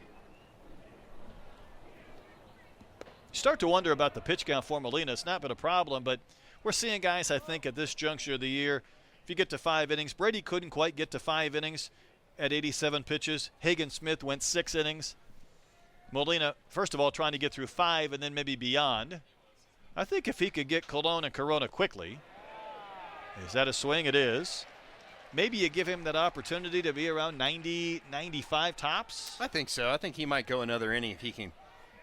You start to wonder about the pitch count for Molina. It's not been a problem, but we're seeing guys, I think, at this juncture of the year, if you get to 5 innings, Brady couldn't quite get to 5 innings at 87 pitches. Hagen Smith went 6 innings. Molina, first of all, trying to get through 5 and then maybe beyond. I think if he could get Colon and Corona quickly. Is that a swing? It is. Maybe you give him that opportunity to be around 90, 95 tops. I think so. I think he might go another inning if he can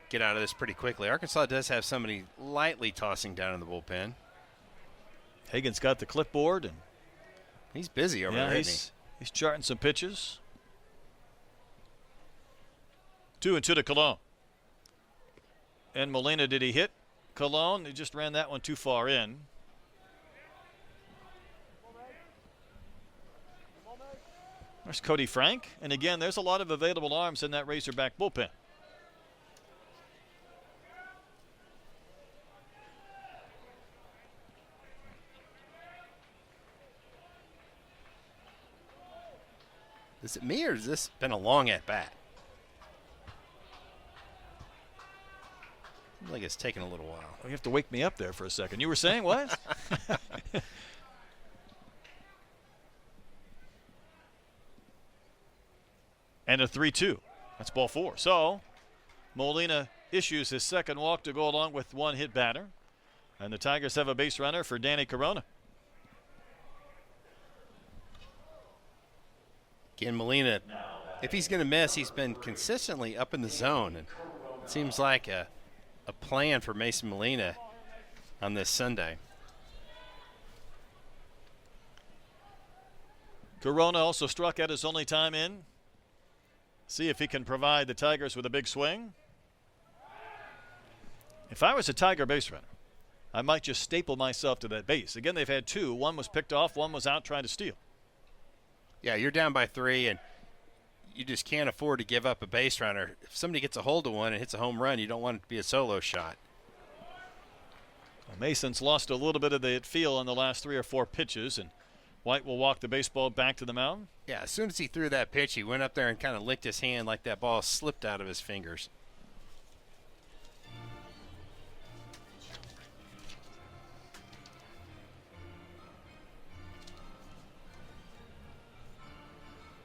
get out of this pretty quickly. Arkansas does have somebody lightly tossing down in the bullpen. Hagen's got the clipboard, and he's busy over there, isn't he? He's charting some pitches. 2-2 to Colon. And Molina, did he hit Colon? He just ran that one too far in. There's Cody Frank. And again, there's a lot of available arms in that Razorback bullpen. Is it me or has this been a long at bat? I think it's taken a little while. Well, you have to wake me up there for a second. You were saying what? And a 3-2. That's ball 4. So Molina issues his second walk to go along with one hit batter. And the Tigers have a base runner for Danny Corona. Again, Molina, if he's going to miss, he's been consistently up in the zone. And it seems like a plan for Mason Molina on this Sunday. Corona also struck out his only time in. See if he can provide the Tigers with a big swing. If I was a Tiger base runner, I might just staple myself to that base. Again, they've had 2. One was picked off, one was out trying to steal. Yeah, you're down by 3, and you just can't afford to give up a base runner. If somebody gets a hold of one and hits a home run, you don't want it to be a solo shot. Well, Mason's lost a little bit of the feel in the last 3 or 4 pitches, and White will walk the baseball back to the mound. Yeah, as soon as he threw that pitch, he went up there and kind of licked his hand like that ball slipped out of his fingers.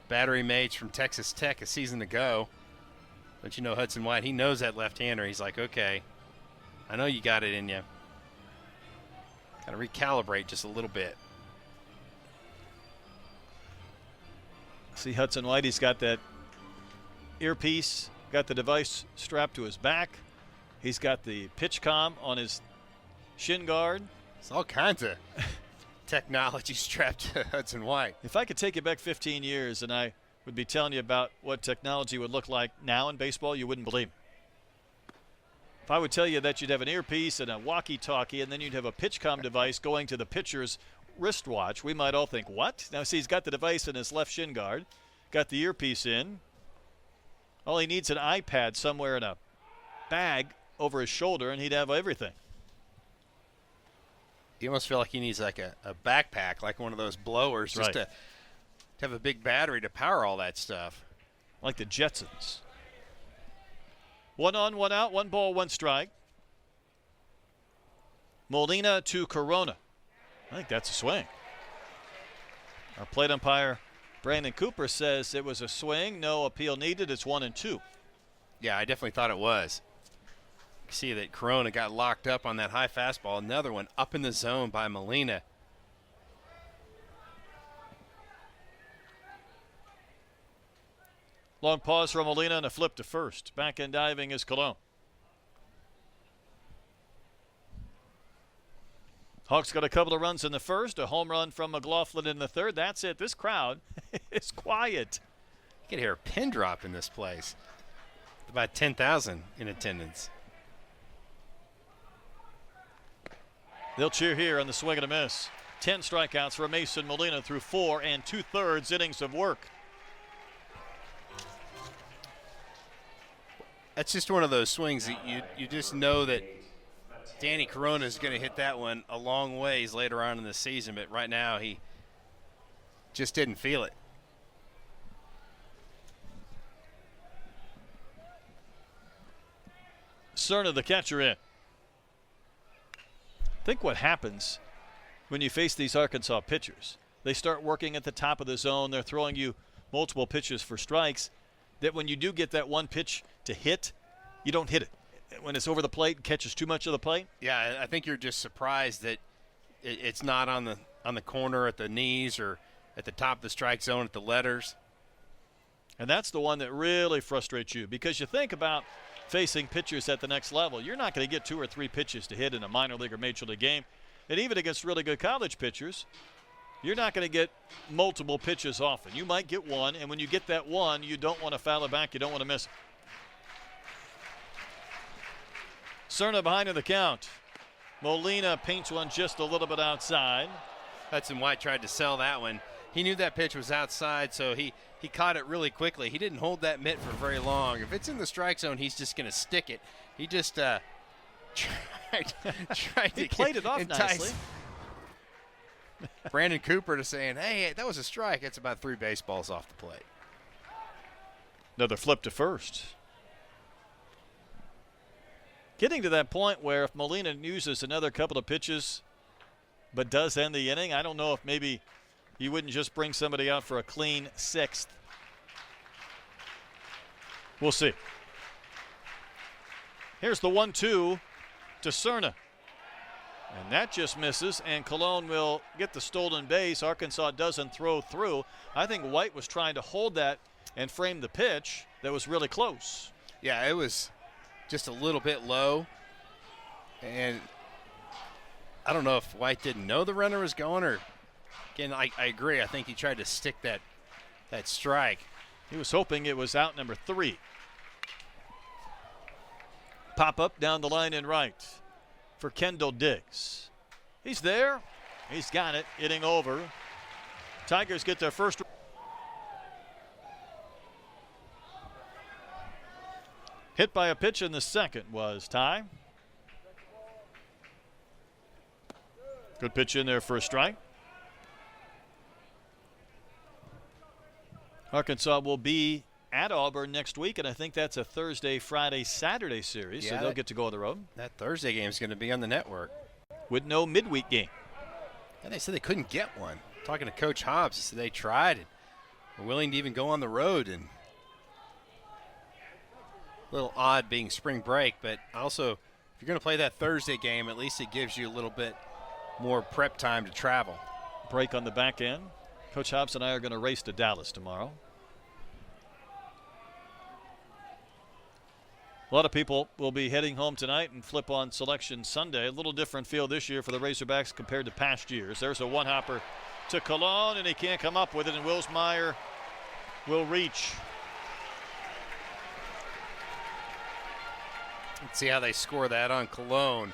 Battery mates from Texas Tech a season ago. But you know Hudson White, he knows that left-hander. He's like, okay, I know you got it in you. Kind of recalibrate just a little bit. See Hudson White, he's got that earpiece, got the device strapped to his back. He's got the pitch comm on his shin guard. It's all kinds of technology strapped to Hudson White. If I could take you back 15 years and I would be telling you about what technology would look like now in baseball, you wouldn't believe me. If I would tell you that you'd have an earpiece and a walkie-talkie and then you'd have a pitch comm device going to the pitcher's wristwatch, we might all think, what? Now, see, he's got the device in his left shin guard, got the earpiece in. All he needs is an iPad somewhere in a bag over his shoulder, and he'd have everything. You almost feel like he needs like a backpack, like one of those blowers, just to have a big battery to power all that stuff. Like the Jetsons. 1 on, 1 out, 1 ball, 1 strike. Molina to Corona. I think that's a swing. Our plate umpire, Brandon Cooper, says it was a swing. No appeal needed. It's 1-2. Yeah, I definitely thought it was. You see that Corona got locked up on that high fastball. Another one up in the zone by Molina. Long pause from Molina and a flip to first. Back end diving is Colon. Hawks got a couple of runs in the first, a home run from McLaughlin in the third. That's it. This crowd is quiet. could hear a pin drop in this place. About 10,000 in attendance. They'll cheer here on the swing and a miss. 10 strikeouts for Mason Molina through 4 2/3 innings of work. That's just one of those swings that you just know that Danny Corona is going to hit that one a long ways later on in the season, but right now he just didn't feel it. Cerna, the catcher, in. Think what happens when you face these Arkansas pitchers. They start working at the top of the zone. They're throwing you multiple pitches for strikes. That when you do get that one pitch to hit, you don't hit it. When it's over the plate, catches too much of the plate. Yeah, I think you're just surprised that it's not on the corner at the knees or at the top of the strike zone at the letters. And that's the one that really frustrates you, because you think about facing pitchers at the next level. You're not going to get 2 or 3 pitches to hit in a minor league or major league game. And even against really good college pitchers, you're not going to get multiple pitches often. You might get one, and when you get that one, you don't want to foul it back. You don't want to miss it. Cerna behind in the count. Molina paints one just a little bit outside. Hudson White tried to sell that one. He knew that pitch was outside, so he caught it really quickly. He didn't hold that mitt for very long. If it's in the strike zone, he's just going to stick it. He just tried to played it off nicely. Brandon Cooper to saying, hey, that was a strike. It's about 3 baseballs off the plate. Another flip to first. Getting to that point where if Molina uses another couple of pitches but does end the inning, I don't know if maybe you wouldn't just bring somebody out for a clean 6th. We'll see. Here's the 1-2 to Cerna. And that just misses, and Colon will get the stolen base. Arkansas doesn't throw through. I think White was trying to hold that and frame the pitch that was really close. Yeah, it was just a little bit low. And I don't know if White didn't know the runner was going, or again, I agree. I think he tried to stick that strike. He was hoping it was out number 3. Pop up down the line in right for Kendall Diggs. He's there. He's got it. Inning over. Tigers get their first. Hit by a pitch in the second was Ty. Good pitch in there for a strike. Arkansas will be at Auburn next week, and I think that's a Thursday, Friday, Saturday series, so they'll get to go on the road. That Thursday game is going to be on the network. With no midweek game. And they said they couldn't get one. Talking to Coach Hobbs, he said they tried and were willing to even go on the road. And a little odd being spring break, but also if you're going to play that Thursday game, at least it gives you a little bit more prep time to travel. Break on the back end. Coach Hobbs and I are going to race to Dallas tomorrow. A lot of people will be heading home tonight and flip on Selection Sunday. A little different feel this year for the Razorbacks compared to past years. There's a one-hopper to Colon, and he can't come up with it, and Wilsmeyer will reach. Let's see how they score that on Colon.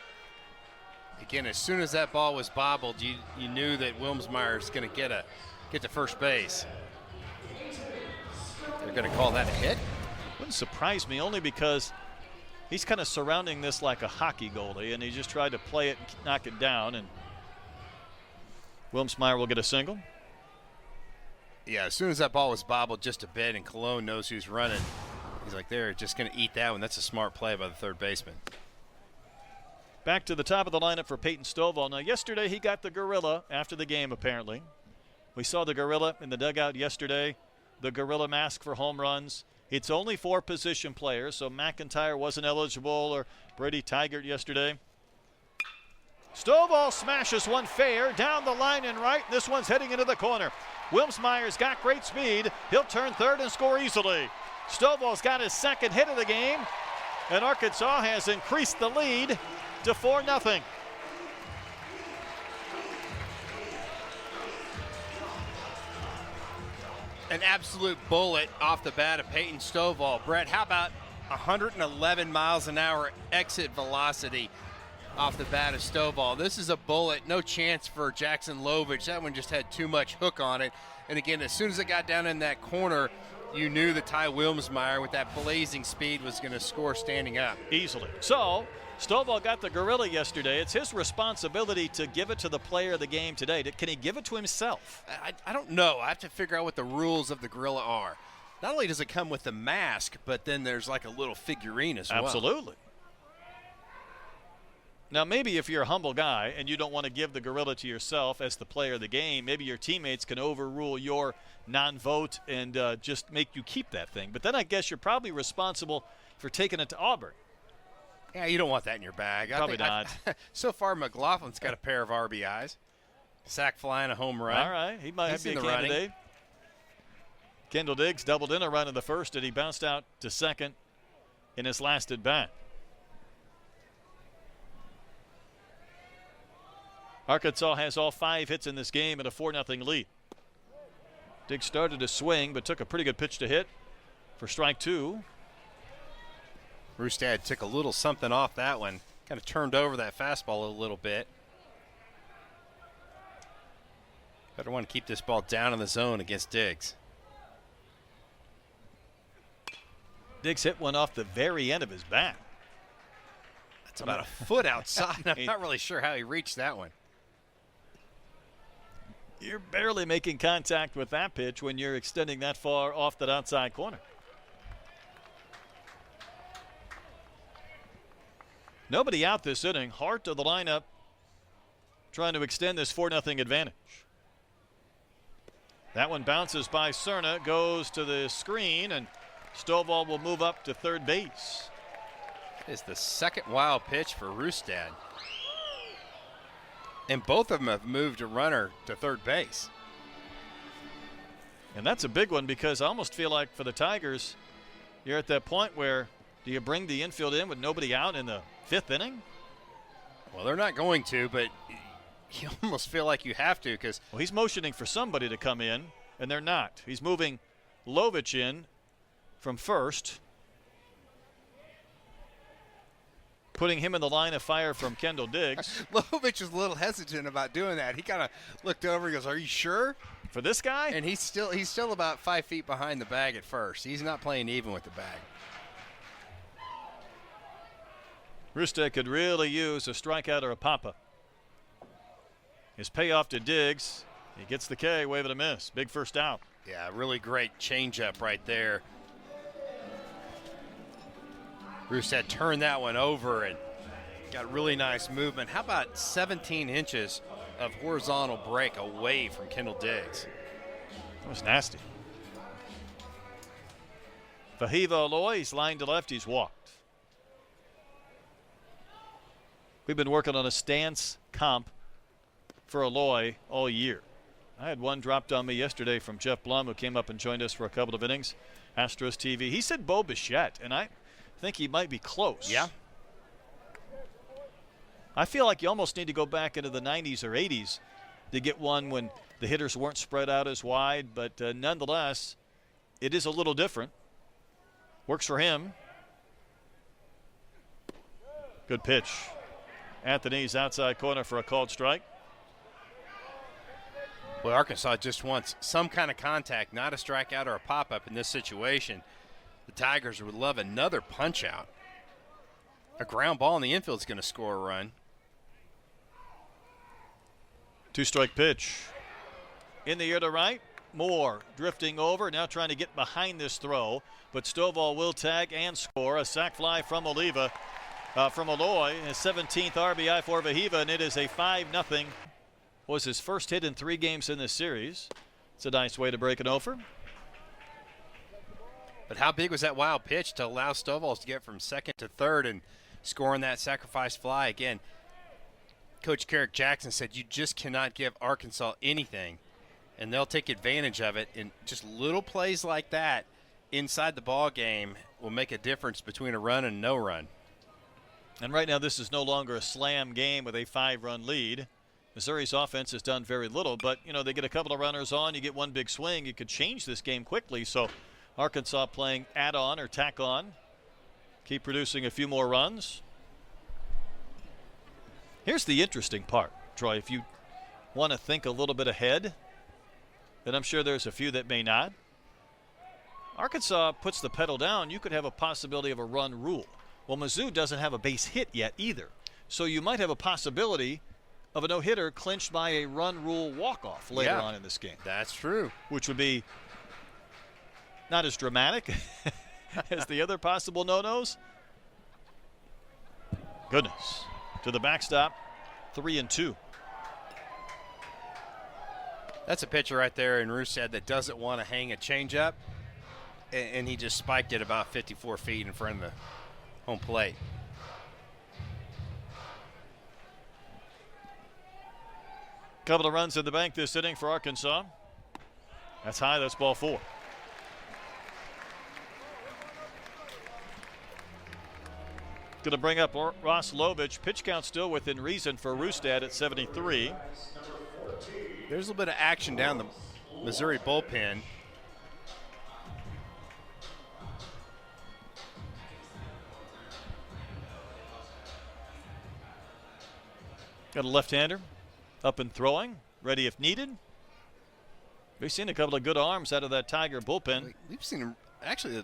Again, as soon as that ball was bobbled, you knew that Wilmsmeyer is going to get to first base. They're going to call that a hit? Wouldn't surprise me, only because he's kind of surrounding this like a hockey goalie, and he just tried to play it and knock it down, and Wilmsmeyer will get a single. Yeah, as soon as that ball was bobbled just a bit and Colon knows who's running, he's like, they're just going to eat that one. That's a smart play by the third baseman. Back to the top of the lineup for Peyton Stovall. Now, yesterday he got the gorilla after the game, apparently. We saw the gorilla in the dugout yesterday, the gorilla mask for home runs. It's only 4 position players, so McIntyre wasn't eligible, or Brady Tigert yesterday. Stovall smashes one fair down the line and right. This one's heading into the corner. Wilmsmeyer's got great speed. He'll turn third and score easily. Stovall's got his second hit of the game, and Arkansas has increased the lead to 4-0. an absolute bullet off the bat of Peyton Stovall. Brett, how about 111 miles an hour exit velocity off the bat of Stovall? This is a bullet, no chance for Jackson Lovich. That one just had too much hook on it. And again, as soon as it got down in that corner, you knew that Ty Wilmsmeyer with that blazing speed was going to score standing up. Easily. So, Stovall got the gorilla yesterday. It's his responsibility to give it to the player of the game today. Can he give it to himself? I don't know. I have to figure out what the rules of the gorilla are. Not only does it come with the mask, but then there's like a little figurine as well. Absolutely. Now, maybe if you're a humble guy and you don't want to give the gorilla to yourself as the player of the game, maybe your teammates can overrule your non-vote and just make you keep that thing. But then I guess you're probably responsible for taking it to Auburn. Yeah, you don't want that in your bag. Probably not. So far, McLaughlin's got a pair of RBIs. Sack fly and a home run. All right, he might be a running. candidate. Kendall Diggs doubled in a run in the first, and he bounced out to second in his last at bat. Arkansas has all 5 hits in this game and a 4-0 lead. Diggs started to swing, but took a pretty good pitch to hit for strike 2. Rustad took a little something off that one. Kind of turned over that fastball a little bit. Better want to keep this ball down in the zone against Diggs. Diggs hit one off the very end of his bat. That's about a foot outside. I'm not really sure how he reached that one. You're barely making contact with that pitch when you're extending that far off that outside corner. Nobody out this inning. Hart of the lineup trying to extend this 4-0 advantage. That one bounces by Cerna, goes to the screen, and Stovall will move up to third base. Is the second wild pitch for Rustad. And both of them have moved a runner to third base. And that's a big one because I almost feel like for the Tigers, you're at that point where do you bring the infield in with nobody out in the 5th inning? Well, they're not going to, but you almost feel like you have to because. Well, he's motioning for somebody to come in, and they're not. He's moving Lovich in from first, putting him in the line of fire from Kendall Diggs. Lovich is a little hesitant about doing that. He kind of looked over and goes, "Are you sure?" For this guy? And he's still about 5 feet behind the bag at first. He's not playing even with the bag. Rustad could really use a strikeout or a pop-up. His payoff to Diggs. He gets the K, wave and a miss. Big first out. Yeah, really great changeup right there. Rustad turned that one over and got really nice movement. How about 17 inches of horizontal break away from Kendall Diggs? That was nasty. Fahiva Aloy, he's lined to left, he's walked. We've been working on a stance comp for Aloy all year. I had one dropped on me yesterday from Jeff Blum, who came up and joined us for a couple of innings. Astros TV. He said Bo Bichette, and I think he might be close. Yeah. I feel like you almost need to go back into the 90s or 80s to get one when the hitters weren't spread out as wide, but nonetheless, it is a little different. Works for him. Good pitch. Anthony's outside corner for a called strike. Well, Arkansas just wants some kind of contact, not a strikeout or a pop-up in this situation. The Tigers would love another punch-out. A ground ball in the infield is going to score a run. 2-strike pitch. In the air to right. Moore drifting over, now trying to get behind this throw. But Stovall will tag and score. A sac fly from Oliva. From Aloy, his 17th RBI for Fahiva, and it is a 5-0. Was his first hit in 3 games in this series. It's a nice way to break it over. But how big was that wild pitch to allow Stovall to get from second to third and scoring that sacrifice fly? Again, Coach Carrick Jackson said you just cannot give Arkansas anything, and they'll take advantage of it. And just little plays like that inside the ball game will make a difference between a run and no run. And right now this is no longer a slam game with a 5-run lead. Missouri's offense has done very little, but, you know, they get a couple of runners on, you get one big swing, you could change this game quickly. So Arkansas playing add-on or tack-on, keep producing a few more runs. Here's the interesting part, Troy. If you want to think a little bit ahead, and I'm sure there's a few that may not, Arkansas puts the pedal down, you could have a possibility of a run rule. Well, Mizzou doesn't have a base hit yet either. So you might have a possibility of a no-hitter clinched by a run rule walk-off later on in this game. That's true. Which would be not as dramatic as the other possible no-nos. Goodness. To the backstop, 3-2. That's a pitcher right there in Rousted that doesn't want to hang a changeup, and he just spiked it about 54 feet in front of the home plate. Couple of runs in the bank this inning for Arkansas. That's high. That's ball 4. Going to bring up Ross Lovich. Pitch count still within reason for Rousted at 73. There's a little bit of action down the Missouri bullpen. Got a left-hander up and throwing, ready if needed. We've seen a couple of good arms out of that Tiger bullpen. We've seen actually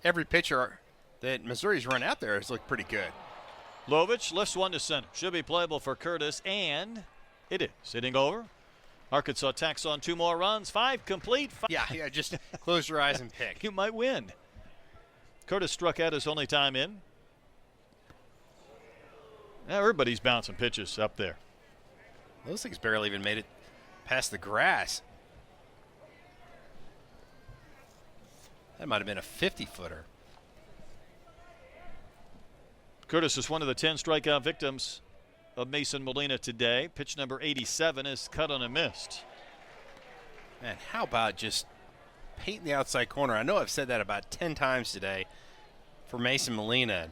every pitcher that Missouri's run out there has looked pretty good. Lovich lifts one to center. Should be playable for Curtis, and it is. Hitting over. Arkansas tacks on 2 more runs. 5 complete. Yeah, just close your eyes and pick. You might win. Curtis struck out his only time in. Now everybody's bouncing pitches up there. Those things barely even made it past the grass. That might have been a 50-footer. Curtis is one of the 10 strikeout victims of Mason Molina today. Pitch number 87 is cut on and missed. Man, how about just painting the outside corner? I know I've said that about 10 times today for Mason Molina.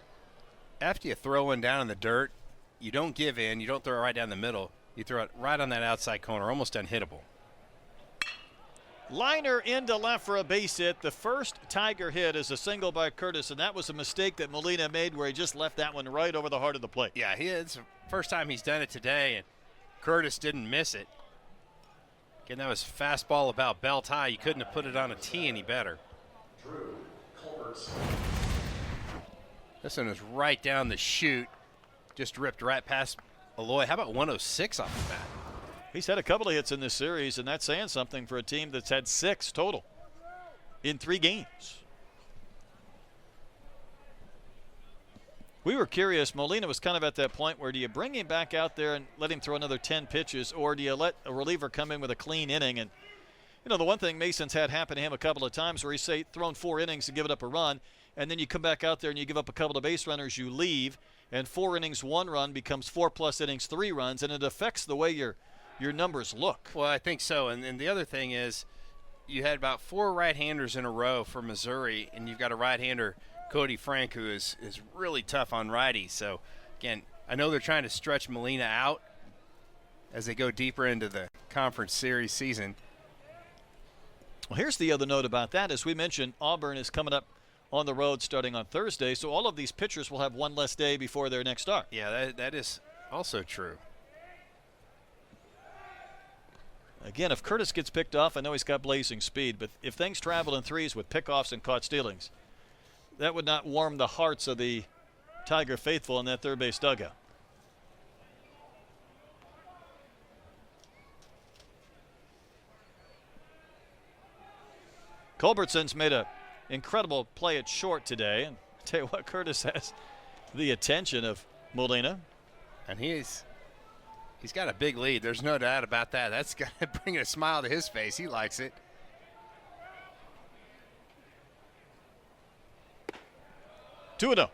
After you throw one down in the dirt, you don't give in. You don't throw it right down the middle. You throw it right on that outside corner, almost unhittable. Liner into left for a base hit. The first Tiger hit is a single by Curtis, and that was a mistake that Molina made where he just left that one right over the heart of the plate. Yeah, it's the first time he's done it today, and Curtis didn't miss it. Again, that was fastball about belt high. You couldn't have put it on a tee any better. This one was right down the chute. Just ripped right past Aloy. How about 106 off the bat? He's had a couple of hits in this series, and that's saying something for a team that's had 6 total in 3 games. We were curious. Molina was kind of at that point where do you bring him back out there and let him throw another 10 pitches, or do you let a reliever come in with a clean inning? And, you know, the one thing Mason's had happen to him a couple of times where he's, say, thrown 4 innings and given up a run, and then you come back out there and you give up a couple of base runners, you leave, and 4 innings, 1 run becomes 4+ innings, 3 runs, and it affects the way your numbers look. Well, I think so. And the other thing is you had about 4 right-handers in a row for Missouri, and you've got a right-hander, Cody Frank, who is really tough on righties. So, again, I know they're trying to stretch Molina out as they go deeper into the conference series season. Well, here's the other note about that. As we mentioned, Auburn is coming up on the road starting on Thursday, so all of these pitchers will have 1 less day before their next start. Yeah, that is also true. Again, if Curtis gets picked off, I know he's got blazing speed, but if things travel in 3s with pickoffs and caught stealings, that would not warm the hearts of the Tiger faithful in that third base dugout. Culbertson's made a incredible play at short today, and I tell you what, Curtis has the attention of Molina. And he's got a big lead. There's no doubt about that. That's got to bring a smile to his face. He likes it. Two and 0.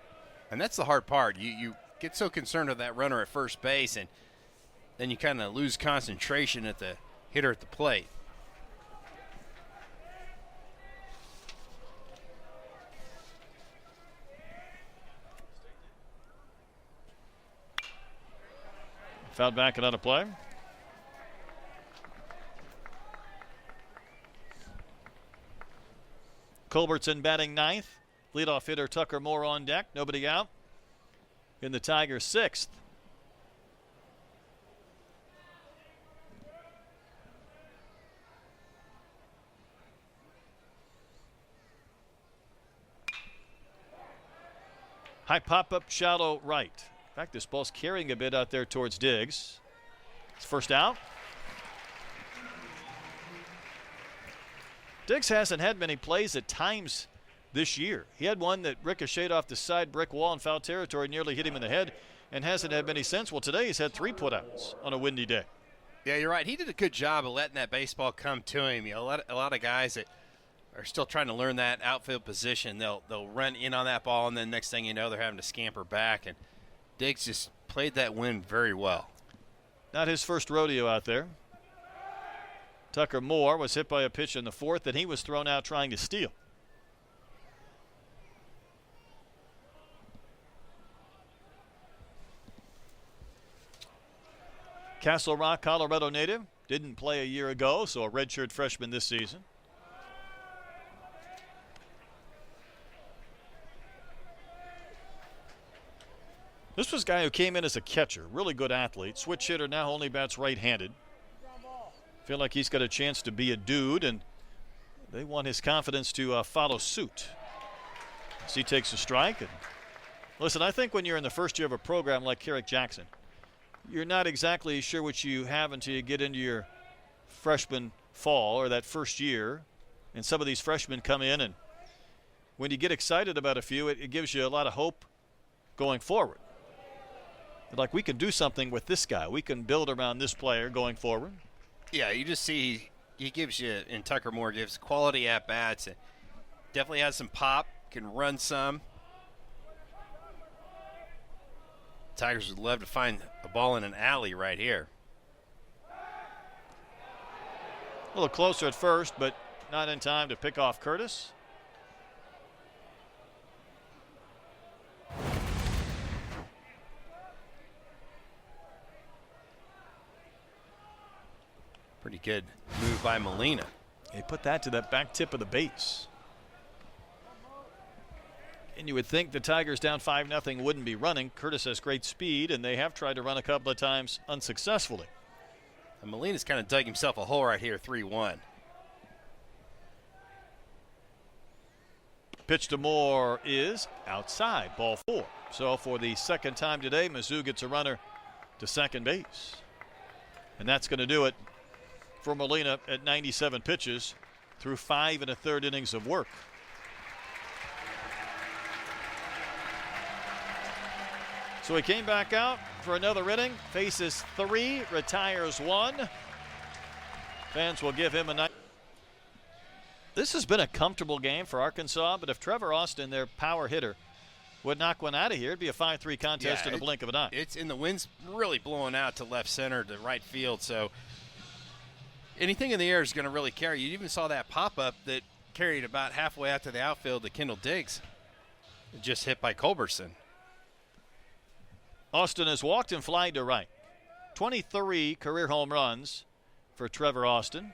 And that's the hard part. You get so concerned with that runner at first base, and then you kind of lose concentration at the hitter at the plate. Fouled back and out of play. Culbertson batting ninth. Leadoff hitter Tucker Moore on deck. Nobody out in the Tigers' sixth. High pop-up, shallow right. In fact, this ball's carrying a bit out there towards Diggs. It's first out. Diggs hasn't had many plays at times this year. He had one that ricocheted off the side brick wall in foul territory, nearly hit him in the head, and hasn't had many since. Well, today he's had 3 putouts on a windy day. Yeah, you're right. He did a good job of letting that baseball come to him. You know, a lot of guys that are still trying to learn that outfield position, they'll run in on that ball, and then next thing you know, they're having to scamper back. And Diggs just played that wind very well. Not his first rodeo out there. Tucker Moore was hit by a pitch in the fourth, and he was thrown out trying to steal. Castle Rock, Colorado native. Didn't play a year ago, so a redshirt freshman this season. This was a guy who came in as a catcher, really good athlete. Switch hitter, now only bats right-handed. Feel like he's got a chance to be a dude, and they want his confidence to follow suit. As he takes a strike. And listen, I think when you're in the first year of a program like Carrick Jackson, you're not exactly sure what you have until you get into your freshman fall or that first year. And some of these freshmen come in, and when you get excited about a few, it gives you a lot of hope going forward. Like, we can do something with this guy. We can build around this player going forward. Yeah, you just see he gives you, and Tucker Moore gives quality at-bats. Definitely has some pop, can run some. Tigers would love to find a ball in an alley right here. A little closer at first, but not in time to pick off Curtis. Pretty good move by Molina. He put that to that back tip of the base. And you would think the Tigers down 5-0 wouldn't be running. Curtis has great speed, and they have tried to run a couple of times unsuccessfully. And Molina's kind of dug himself a hole right here, 3-1. Pitch to Moore is outside, ball 4. So for the second time today, Mizzou gets a runner to second base. And that's going to do it for Molina at 97 pitches through 5 1/3 innings of work. So he came back out for another inning, faces 3, retires 1. Fans will give him a night. This has been a comfortable game for Arkansas, but if Trevor Austin, their power hitter, would knock one out of here, it'd be a 5-3 contest in a blink of an eye. And the wind's really blowing out to left center, to right field, so anything in the air is going to really carry. You even saw that pop-up that carried about halfway out to the outfield to Kendall Diggs. Just hit by Culbertson. Austin has walked and flied to right. 23 career home runs for Trevor Austin.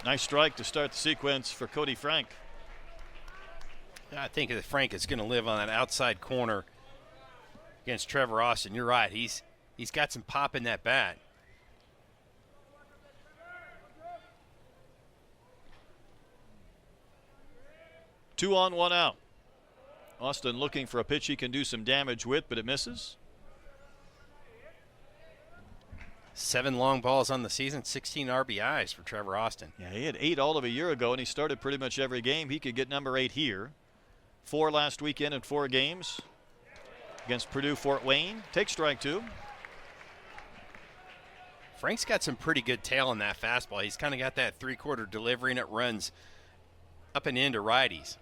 Nice strike to start the sequence for Cody Frank. I think that Frank is going to live on that outside corner against Trevor Austin. You're right. He's got some pop in that bat. Two on, one out. Austin looking for a pitch he can do some damage with, but it misses. 7 long balls on the season, 16 RBIs for Trevor Austin. Yeah, he had 8 all of a year ago, and he started pretty much every game. He could get number 8 here. 4 last weekend in 4 games against Purdue Fort Wayne. Take strike 2. Frank's got some pretty good tail in that fastball. He's kind of got that 3/4 delivery, and it runs up and into righties.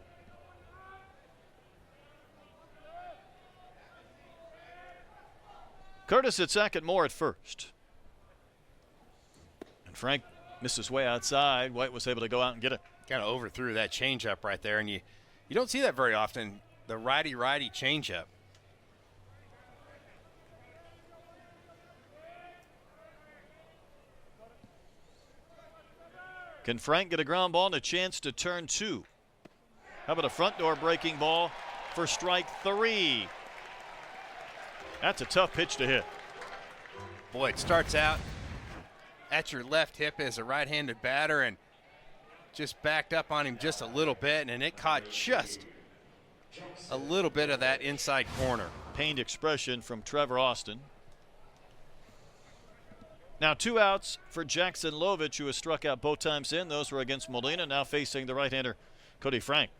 Curtis at second, Moore at first. And Frank misses way outside. White was able to go out and get it. Kind of overthrew that changeup right there, and you don't see that very often, the righty-righty changeup. Can Frank get a ground ball and a chance to turn 2? How about a front door breaking ball for strike 3? That's a tough pitch to hit. Boy, it starts out at your left hip as a right-handed batter and just backed up on him just a little bit, and it caught just a little bit of that inside corner. Pained expression from Trevor Austin. Now 2 outs for Jackson Lovich, who has struck out both times in. Those were against Molina, now facing the right-hander Cody Frank.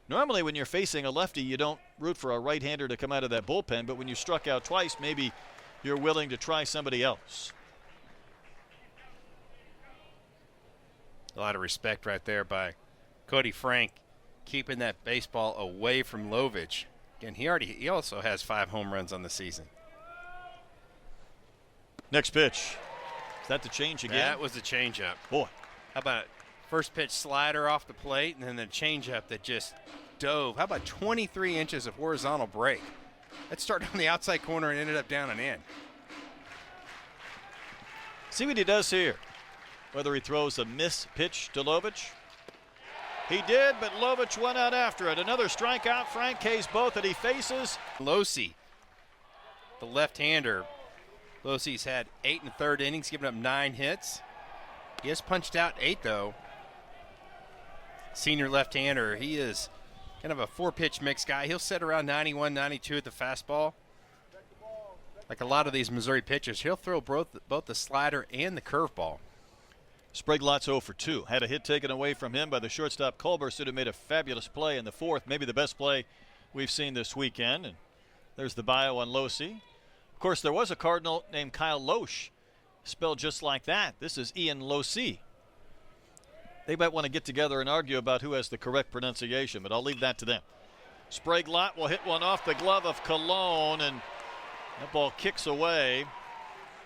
Normally when you're facing a lefty, you don't root for a right-hander to come out of that bullpen, but when you struck out twice, maybe you're willing to try somebody else. A lot of respect right there by Cody Frank, keeping that baseball away from Lovich. Again, he also has 5 home runs on the season. Next pitch. Is that the change again? That was the changeup. Boy. How about first pitch slider off the plate and then the changeup that just dove. How about 23 inches of horizontal break? That started on the outside corner and ended up down and in. See what he does here. Whether he throws a miss pitch to Lovich. He did, but Lovich went out after it. Another strikeout. Frank K's both that he faces. Losi, the left-hander. Losi's had 8 1/3 innings, giving up 9 hits. He has punched out 8, though. Senior left-hander. He is kind of a 4-pitch mix guy. He'll sit around 91, 92 at the fastball. Like a lot of these Missouri pitchers, he'll throw both the slider and the curveball. Sprague Lott's 0 for 2. Had a hit taken away from him by the shortstop Culberson, who made a fabulous play in the 4th, maybe the best play we've seen this weekend. And there's the bio on Losi. Of course, there was a Cardinal named Kyle Loesch, spelled just like that. This is Ian Losi. They might want to get together and argue about who has the correct pronunciation, but I'll leave that to them. Sprague Lott will hit one off the glove of Colon, and that ball kicks away.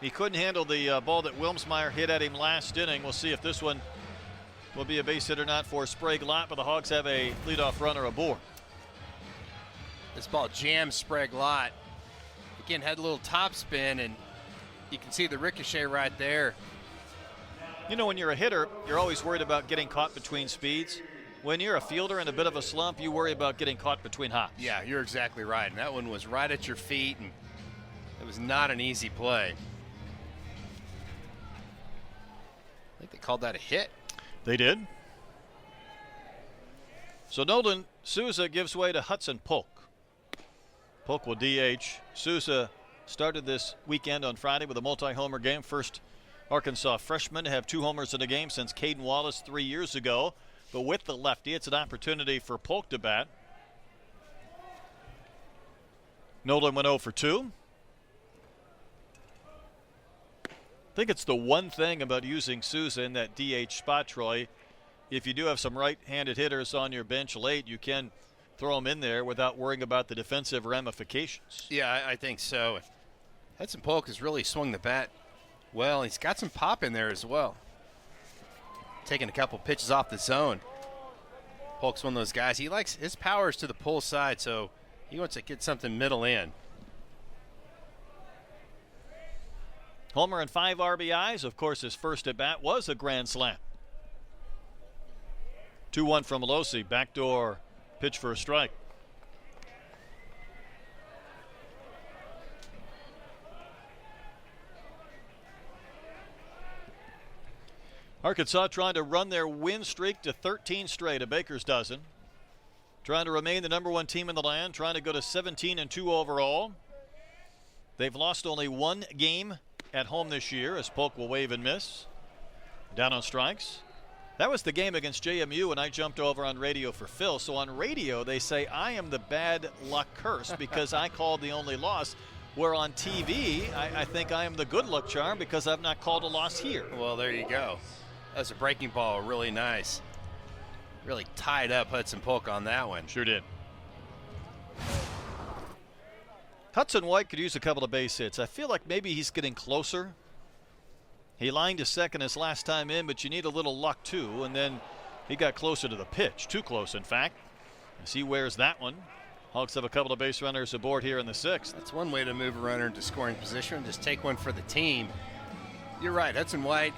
He couldn't handle the ball that Wilmsmeyer hit at him last inning. We'll see if this one will be a base hit or not for Sprague Lott, but the Hogs have a leadoff runner aboard. This ball jams Sprague Lott. Again, had a little top spin, and you can see the ricochet right there. You know, when you're a hitter, you're always worried about getting caught between speeds. When you're a fielder in a bit of a slump, you worry about getting caught between hops. Yeah, you're exactly right. And that one was right at your feet, and it was not an easy play. I think they called that a hit. They did. So Nolan Souza gives way to Hudson Polk. Polk will DH. Souza started this weekend on Friday with a multi-homer game. First Arkansas freshman to have 2 homers in a game since Caden Wallace 3 years ago. But with the lefty, it's an opportunity for Polk to bat. Nolan went 0 for 2. I think it's the one thing about using Souza in that DH spot, Troy. If you do have some right-handed hitters on your bench late, you can throw them in there without worrying about the defensive ramifications. Yeah, I think so. Hudson Polk has really swung the bat well. He's got some pop in there as well. Taking a couple pitches off the zone. Polk's one of those guys. He likes his powers to the pull side, so he wants to get something middle in. Homer and 5 RBIs. Of course, his first at bat was a grand slam. 2-1 from Losi. Backdoor pitch for a strike. Arkansas trying to run their win streak to 13 straight, a baker's dozen. Trying to remain the #1 team in the land, trying to go to 17-2 overall. They've lost only 1 game at home this year, as Polk will wave and miss. Down on strikes. That was the game against JMU when I jumped over on radio for Phil. So on radio, they say I am the bad luck curse because I called the only loss. Where on TV, I think I am the good luck charm because I've not called a loss here. Well, there you go. That was a breaking ball, really nice. Really tied up Hudson Polk on that one. Sure did. Hudson White could use a couple of base hits. I feel like maybe he's getting closer. He lined to second his last time in, but you need a little luck too. And then he got closer to the pitch, too close in fact. As he wears that one. Hawks have a couple of base runners aboard here in the 6th. That's one way to move a runner into scoring position. Just take one for the team. You're right, Hudson White,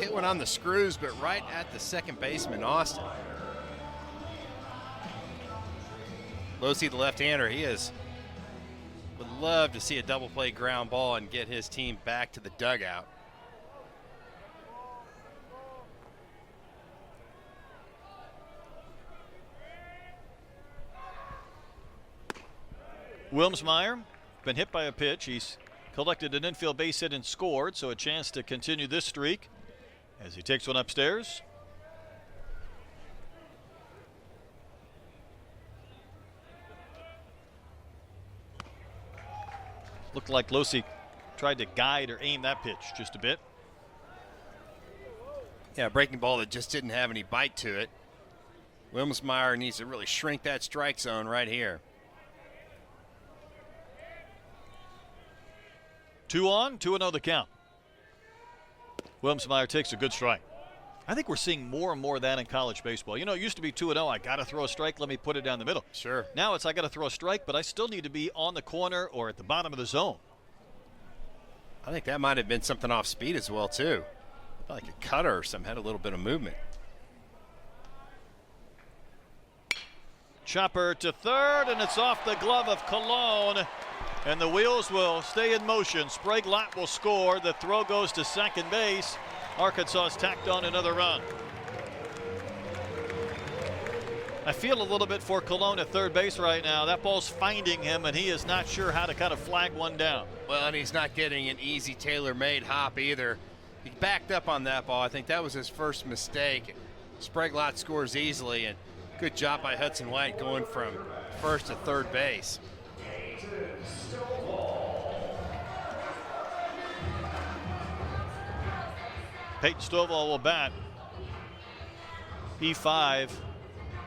hit one on the screws, but right at the second baseman, Austin. Losey, the left-hander, would love to see a double play ground ball and get his team back to the dugout. Wilmsmeyer been hit by a pitch. He's collected an infield base hit and scored, so a chance to continue this streak as he takes one upstairs. Looked like Losey tried to guide or aim that pitch just a bit. Yeah, a breaking ball that just didn't have any bite to it. Wilmsmeyer needs to really shrink that strike zone right here. 2 on, 2-0 the count. Wilmsmeyer takes a good strike. I think we're seeing more and more of that in college baseball. You know, it used to be 2-0. I got to throw a strike. Let me put it down the middle. Sure. Now it's I got to throw a strike, but I still need to be on the corner or at the bottom of the zone. I think that might have been something off speed as well, too. Like a cutter or something, had a little bit of movement. Chopper to third, and it's off the glove of Colon. And the wheels will stay in motion. Sprague Lott will score. The throw goes to second base. Arkansas has tacked on another run. I feel a little bit for Colon at third base right now. That ball's finding him, and he is not sure how to kind of flag one down. Well, and he's not getting an easy tailor-made hop either. He backed up on that ball. I think that was his first mistake. Sprague Lott scores easily, and good job by Hudson White going from first to third base. Peyton Stovall will bat. E5.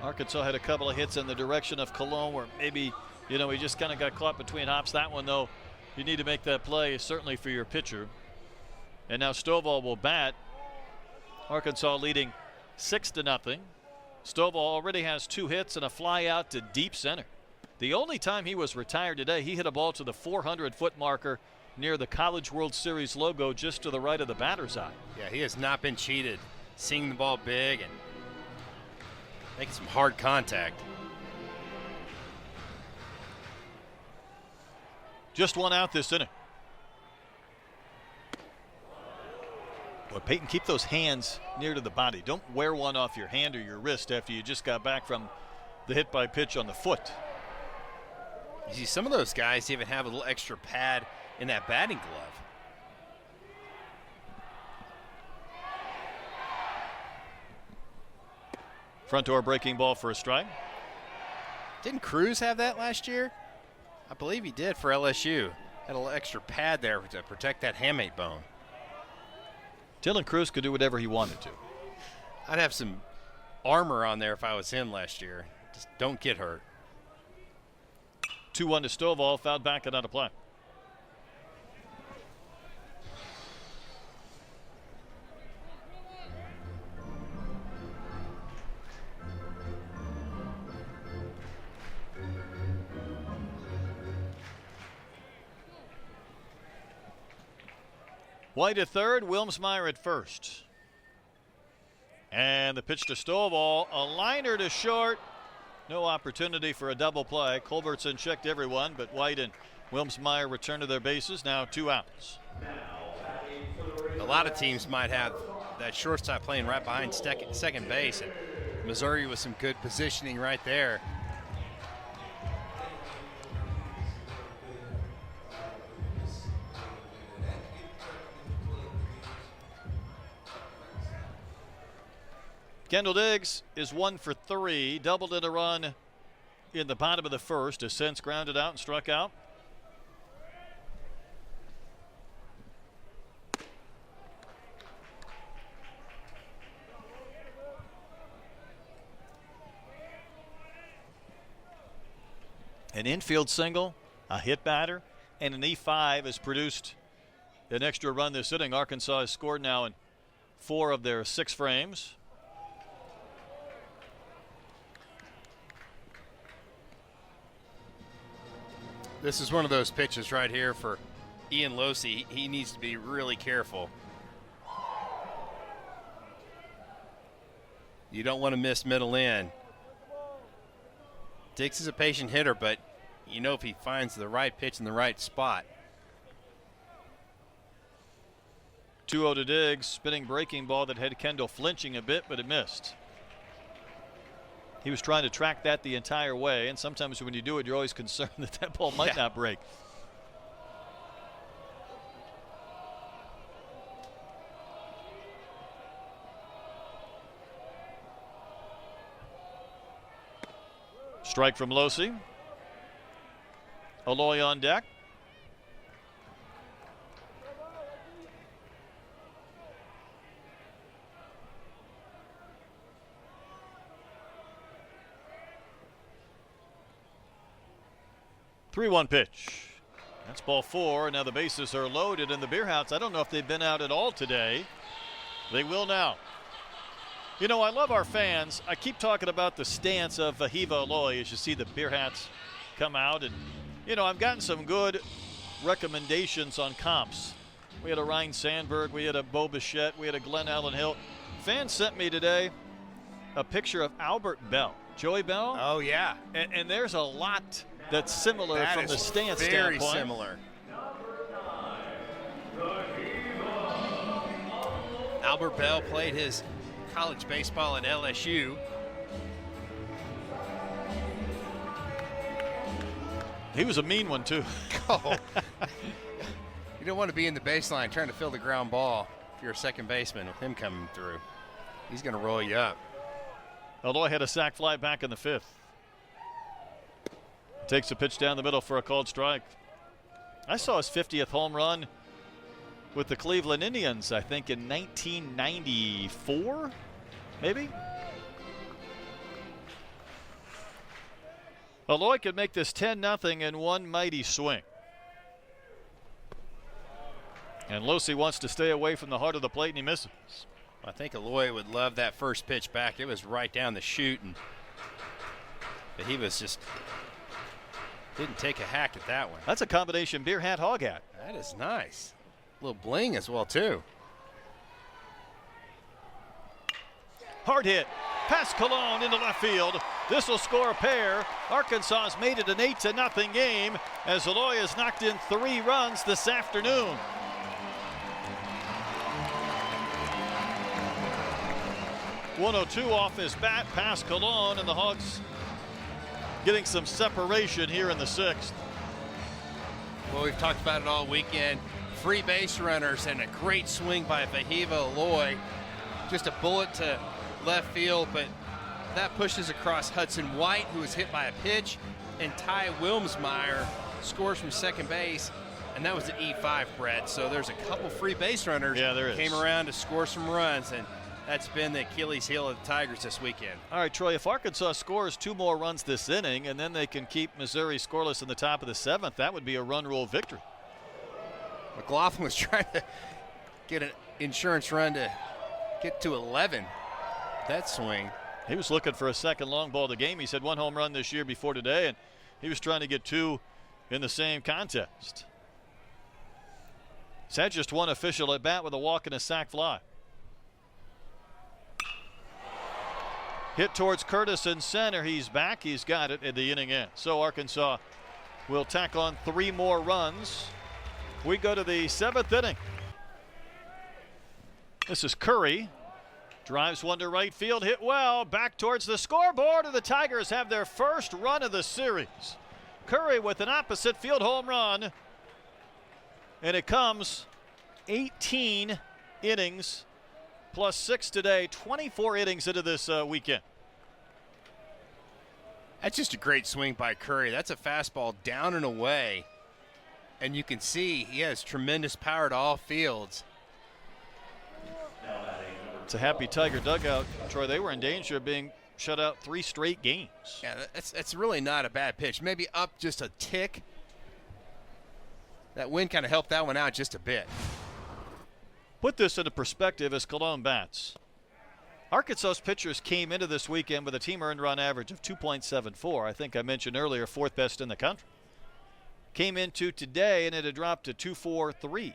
Arkansas had a couple of hits in the direction of Colon where maybe, you know, he just kind of got caught between hops. That one, though, you need to make that play, certainly for your pitcher. And now Stovall will bat. Arkansas leading 6-0. Stovall already has 2 hits and a fly out to deep center. The only time he was retired today, he hit a ball to the 400-foot marker near the College World Series logo just to the right of the batter's eye. Yeah, he has not been cheated. Seeing the ball big and making some hard contact. Just 1 out this inning. Boy, Peyton, keep those hands near to the body. Don't wear one off your hand or your wrist after you just got back from the hit by pitch on the foot. You see, some of those guys even have a little extra pad in that batting glove. Front door breaking ball for a strike. Didn't Cruz have that last year? I believe he did for LSU. Had a little extra pad there to protect that hamate bone. Dylan Cruz could do whatever he wanted to. I'd have some armor on there if I was him last year. Just don't get hurt. 2-1 to Stovall, fouled back and out of play. White at third, Wilmsmeyer at first. And the pitch to Stovall, a liner to short. No opportunity for a double play. Culbertson checked everyone, but White and Wilmsmeyer return to their bases. Now 2 outs. A lot of teams might have that shortstop playing right behind second base. And Missouri with some good positioning right there. Kendall Diggs is 1 for 3, doubled in a run in the bottom of the first, has since grounded out and struck out. An infield single, a hit batter, and an E5 has produced an extra run this inning. Arkansas has scored now in 4 of their 6 frames. This is one of those pitches right here for Ian Losey. He needs to be really careful. You don't want to miss middle in. Diggs is a patient hitter, but you know if he finds the right pitch in the right spot. 2-0 to Diggs, spinning breaking ball that had Kendall flinching a bit, but it missed. He was trying to track that the entire way, and sometimes when you do it, you're always concerned that that ball might not break. Strike from Losi. Eloy on deck. Three-one pitch. That's ball 4. Now the bases are loaded, and the Beerhounds, I don't know if they've been out at all today. They will now. You know, I love our fans. I keep talking about the stance of Vahiva Eloy as you see the Beer Hats come out. And, you know, I've gotten some good recommendations on comps. We had a Ryan Sandberg. We had a Bo Bichette. We had a Glenn Allen Hill. Fans sent me today a picture of Albert Bell. Joey Bell? Oh, yeah. And there's a lot that's similar from the stance very standpoint. Similar. Albert Bell played his college baseball at LSU. He was a mean one, too. Oh. You don't want to be in the baseline trying to fill the ground ball if you're a second baseman with him coming through. He's going to roll you up. Eloy had a sac fly back in the 5th. Takes a pitch down the middle for a called strike. I saw his 50th home run with the Cleveland Indians, I think, in 1994, maybe? Eloy could make this 10-0 in one mighty swing. And Losi wants to stay away from the heart of the plate, and he misses. I think Eloy would love that first pitch back. It was right down the chute, but he was just didn't take a hack at that one. That's a combination beer hat, hog hat. That is nice. A little bling as well, too. Hard hit. Past Colon into left field. This will score a pair. Arkansas has made it an 8-0 game as Eloy has knocked in 3 runs this afternoon. .102 off his bat, past Colon, and the Hogs getting some separation here in the 6th. Well, we've talked about it all weekend. Free base runners and a great swing by Vahiva Eloy. Just a bullet to left field, but that pushes across Hudson White, who was hit by a pitch, and Ty Wilmsmeyer scores from second base, and that was an E5, Brett. So there's a couple free base runners came around to score some runs, and that's been the Achilles heel of the Tigers this weekend. All right, Troy, if Arkansas scores 2 more runs this inning and then they can keep Missouri scoreless in the top of the 7th, that would be a run rule victory. McLaughlin was trying to get an insurance run to get to 11. That swing. He was looking for a second long ball of the game. He's had 1 home run this year before today, and he was trying to get 2 in the same contest. He's had just 1 official at bat with a walk and a sac fly. Hit towards Curtis in center. He's back. He's got it at the inning end. So Arkansas will tack on 3 more runs. We go to the 7th inning. This is Curry. Drives one to right field. Hit well. Back towards the scoreboard. And the Tigers have their first run of the series. Curry with an opposite field home run. And it comes 18 innings. Plus 6 today, 24 innings into this weekend. That's just a great swing by Curry. That's a fastball down and away. And you can see he has tremendous power to all fields. It's a happy Tiger dugout. Troy, they were in danger of being shut out 3 straight games. Yeah, that's really not a bad pitch. Maybe up just a tick. That wind kind of helped that one out just a bit. Put this into perspective as Cologne bats. Arkansas's pitchers came into this weekend with a team earned run average of 2.74. I think I mentioned earlier, 4th best in the country. Came into today and it had dropped to 2.43.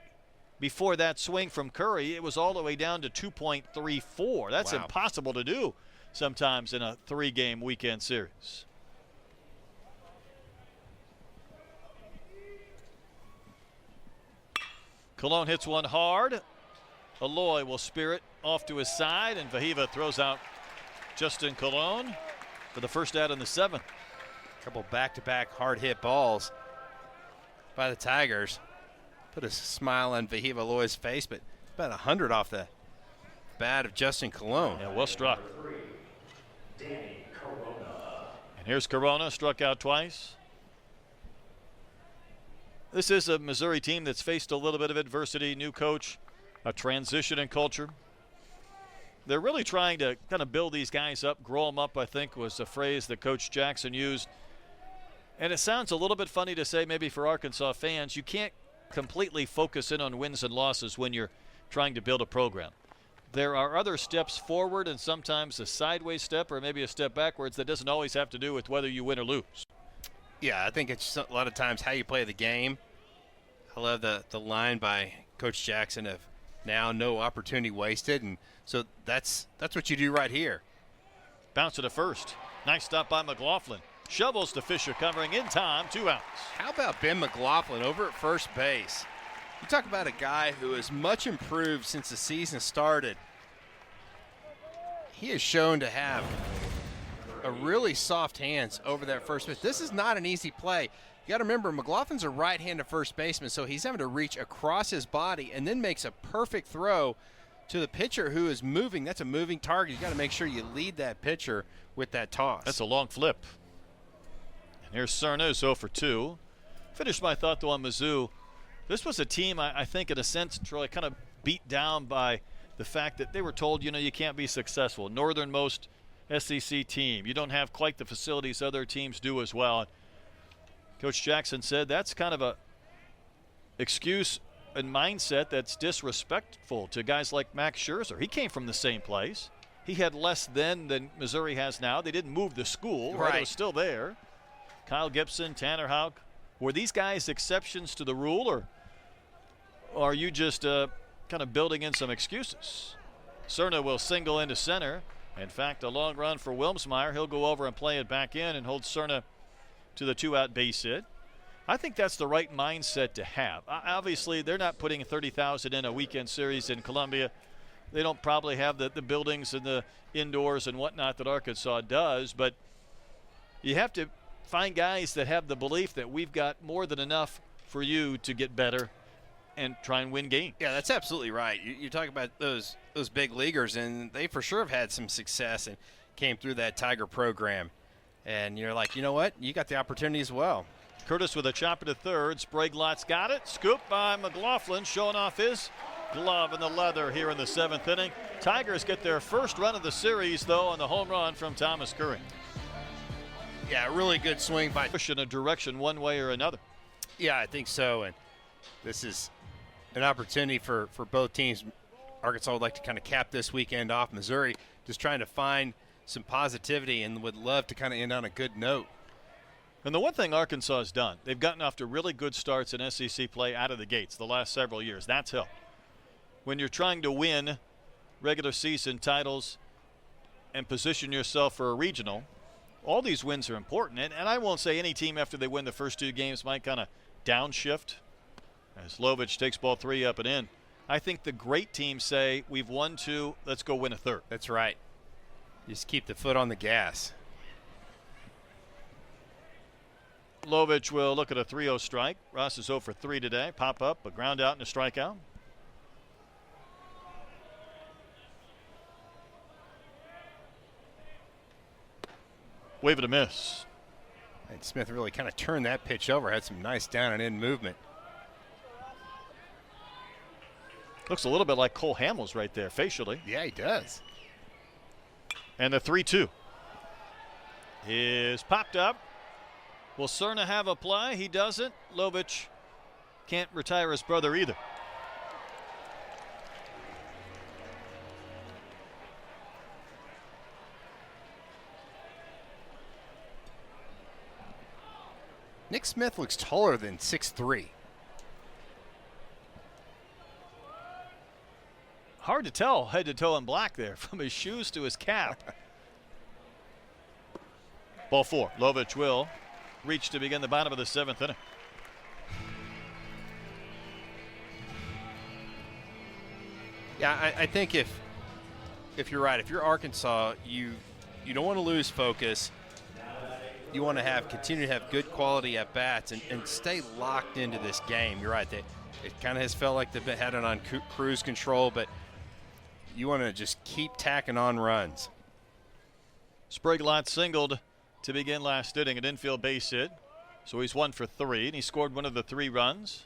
Before that swing from Curry, it was all the way down to 2.34. That's impossible to do sometimes in a 3-game weekend series. Colon hits one hard. Aloy will spear it off to his side, and Vahiva throws out Justin Colon for the first out in the 7th. A couple back-to-back hard-hit balls by the Tigers. Put a smile on Vahiva Aloy's face, but about 100 off the bat of Justin Colon. Yeah, well struck. And here's Corona, struck out twice. This is a Missouri team that's faced a little bit of adversity, new coach, a transition in culture. They're really trying to kind of build these guys up, grow them up, I think was a phrase that Coach Jackson used. And it sounds a little bit funny to say maybe for Arkansas fans, you can't completely focus in on wins and losses when you're trying to build a program. There are other steps forward and sometimes a sideways step or maybe a step backwards that doesn't always have to do with whether you win or lose. Yeah, I think it's a lot of times how you play the game. I love the line by Coach Jackson of now no opportunity wasted, and so that's what you do right here. Bounce to the first. Nice stop by McLaughlin. Shovels to Fisher covering in time, 2 outs. How about Ben McLaughlin over at first base? You talk about a guy who is much improved since the season started. He is shown to have a really soft hands over that first base. This is not an easy play. You got to remember, McLaughlin's a right-handed first baseman, so he's having to reach across his body and then makes a perfect throw to the pitcher who is moving. That's a moving target. You got to make sure you lead that pitcher with that toss. That's a long flip. And here's Cerna, 0 for 2. Finished my thought, though, on Mizzou. This was a team, I think, in a sense, Troy, kind of beat down by the fact that they were told, you can't be successful. Northernmost SEC team. You don't have quite the facilities other teams do as well. Coach Jackson said that's kind of a excuse and mindset that's disrespectful to guys like Max Scherzer. He came from the same place. He had less then than Missouri has now. They didn't move the school. Right. It was still there. Kyle Gibson, Tanner Houck. Were these guys exceptions to the rule, or are you just kind of building in some excuses? Cerna will single into center. In fact, a long run for Wilmsmeyer. He'll go over and play it back in and hold Cerna to the 2-out base hit. I think that's the right mindset to have. Obviously, they're not putting 30,000 in a weekend series in Columbia. They don't probably have the buildings and the indoors and whatnot that Arkansas does, but you have to find guys that have the belief that we've got more than enough for you to get better and try and win games. Yeah, that's absolutely right. You talk about those big leaguers, and they for sure have had some success and came through that Tiger program. And you're like, you know what? You got the opportunity as well. Curtis with a chopper to third. Spraguelott's got it. Scooped by McLaughlin, showing off his glove in the leather here in the 7th inning. Tigers get their first run of the series, though, on the home run from Thomas Curry. Yeah, really good swing by. Push in a direction one way or another. Yeah, I think so. And this is an opportunity for both teams. Arkansas would like to kind of cap this weekend off. Missouri just trying to find some positivity and would love to kind of end on a good note. And the one thing Arkansas has done, they've gotten off to really good starts in SEC play out of the gates the last several years. That's helped. When you're trying to win regular season titles and position yourself for a regional, all these wins are important. And I won't say any team after they win the first 2 games might kind of downshift as Lovich takes ball 3 up and in. I think the great teams say, we've won 2, let's go win a 3rd. That's right. Just keep the foot on the gas. Lovich will look at a 3-0 strike. Ross is 0 for 3 today. Pop up, a ground out and a strikeout. Wave it a miss. And Smith really kind of turned that pitch over. Had some nice down and in movement. Looks a little bit like Cole Hamels right there, facially. Yeah, he does. And the 3-2 is popped up. Will Cerna have a play? He doesn't. Lovich can't retire his brother either. Nick Smith looks taller than 6'3". Hard to tell head to toe in black there from his shoes to his cap. Ball 4. Lovich will reach to begin the bottom of the 7th inning. Yeah, I think if you're right, if you're Arkansas, you don't want to lose focus. You want to continue to have good quality at bats and stay locked into this game. You're right. It kind of has felt like they've had it on cruise control, but you want to just keep tacking on runs. Sprague-Lott singled to begin last inning, an infield base hit. So he's 1 for 3, and he scored one of the 3 runs.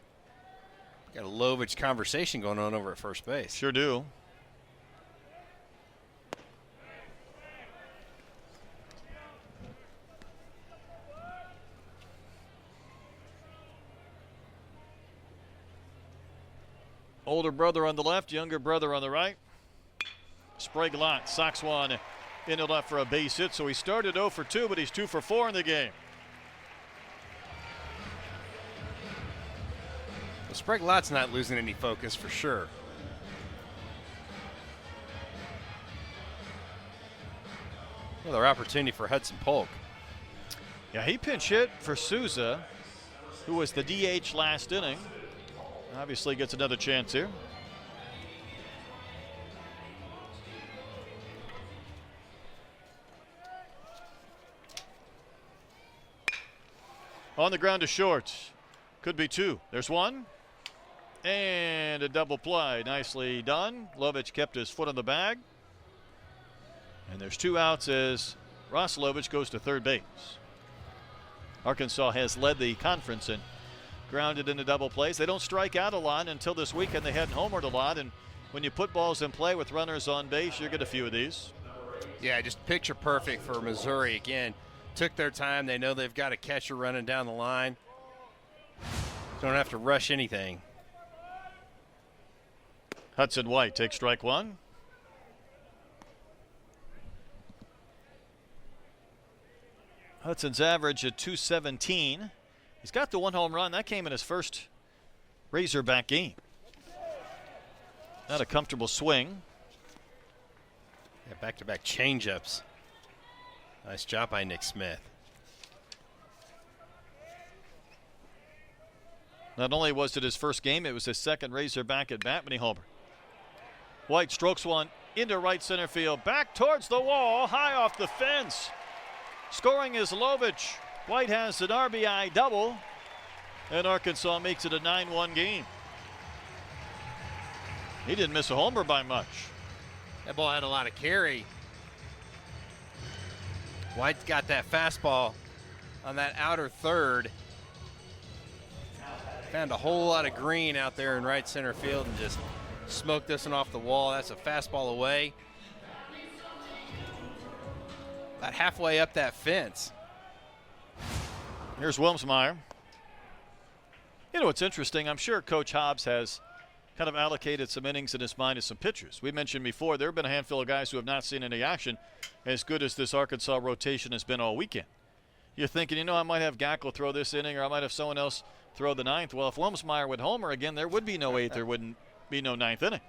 Got a Lovich conversation going on over at first base. Sure do. Older brother on the left, younger brother on the right. Sprague-Lott socks one into left for a base hit. So he started 0 for 2, but he's 2 for 4 in the game. Well, Sprague-Lott's not losing any focus for sure. Another opportunity for Hudson Polk. Yeah, he pinch hit for Souza, who was the DH last inning. Obviously gets another chance here. On the ground to short. Could be 2. There's 1. And a double play. Nicely done. Lovich kept his foot on the bag. And there's 2 outs as Ross Lovich goes to third base. Arkansas has led the conference in grounded into double plays. They don't strike out a lot until this weekend. They hadn't homered a lot, and when you put balls in play with runners on base, you get a few of these. Yeah, just picture perfect for Missouri. Again, took their time. They know they've got a catcher running down the line. Don't have to rush anything. Hudson White takes strike 1. Hudson's average at .217. He's got the 1 home run. That came in his first Razorback game. Not a comfortable swing. Yeah, back-to-back changeups. Nice job by Nick Smith. Not only was it his first game, it was his second Razorback at bat when he homered. White strokes one into right center field. Back towards the wall, high off the fence. Scoring is Lovich. White has an RBI double, and Arkansas makes it a 9-1 game. He didn't miss a homer by much. That ball had a lot of carry. White's got that fastball on that outer third. Found a whole lot of green out there in right center field and just smoked this one off the wall. That's a fastball away. About halfway up that fence. Here's Wilmsmeyer. You know what's interesting? I'm sure Coach Hobbs has kind of allocated some innings in his mind to some pitchers. We mentioned before there have been a handful of guys who have not seen any action as good as this Arkansas rotation has been all weekend. You're thinking, you know, I might have Gackle throw this inning or I might have someone else throw the 9th. Well, if Wilmsmeyer would homer again, there would be no 8th. There wouldn't be no 9th inning.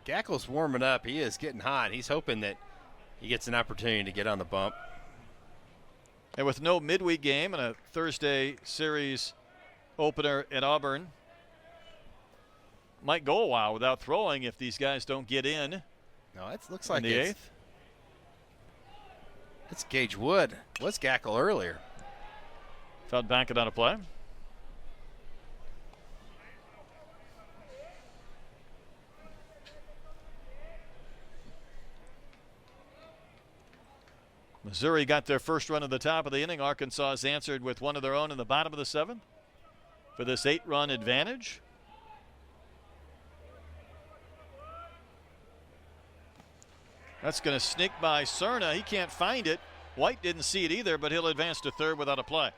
Gackle's warming up. He is getting hot. He's hoping that he gets an opportunity to get on the bump. And with no midweek game and a Thursday series opener at Auburn, might go a while without throwing if these guys don't get in. No, it looks like in the 8th. It's Gage Wood. Was Gackle earlier. Fouled back it on a play. Missouri got their first run at the top of the inning. Arkansas has answered with one of their own in the bottom of the 7th for this 8-run advantage. That's going to sneak by Cerna. He can't find it. White didn't see it either, but he'll advance to third without a play.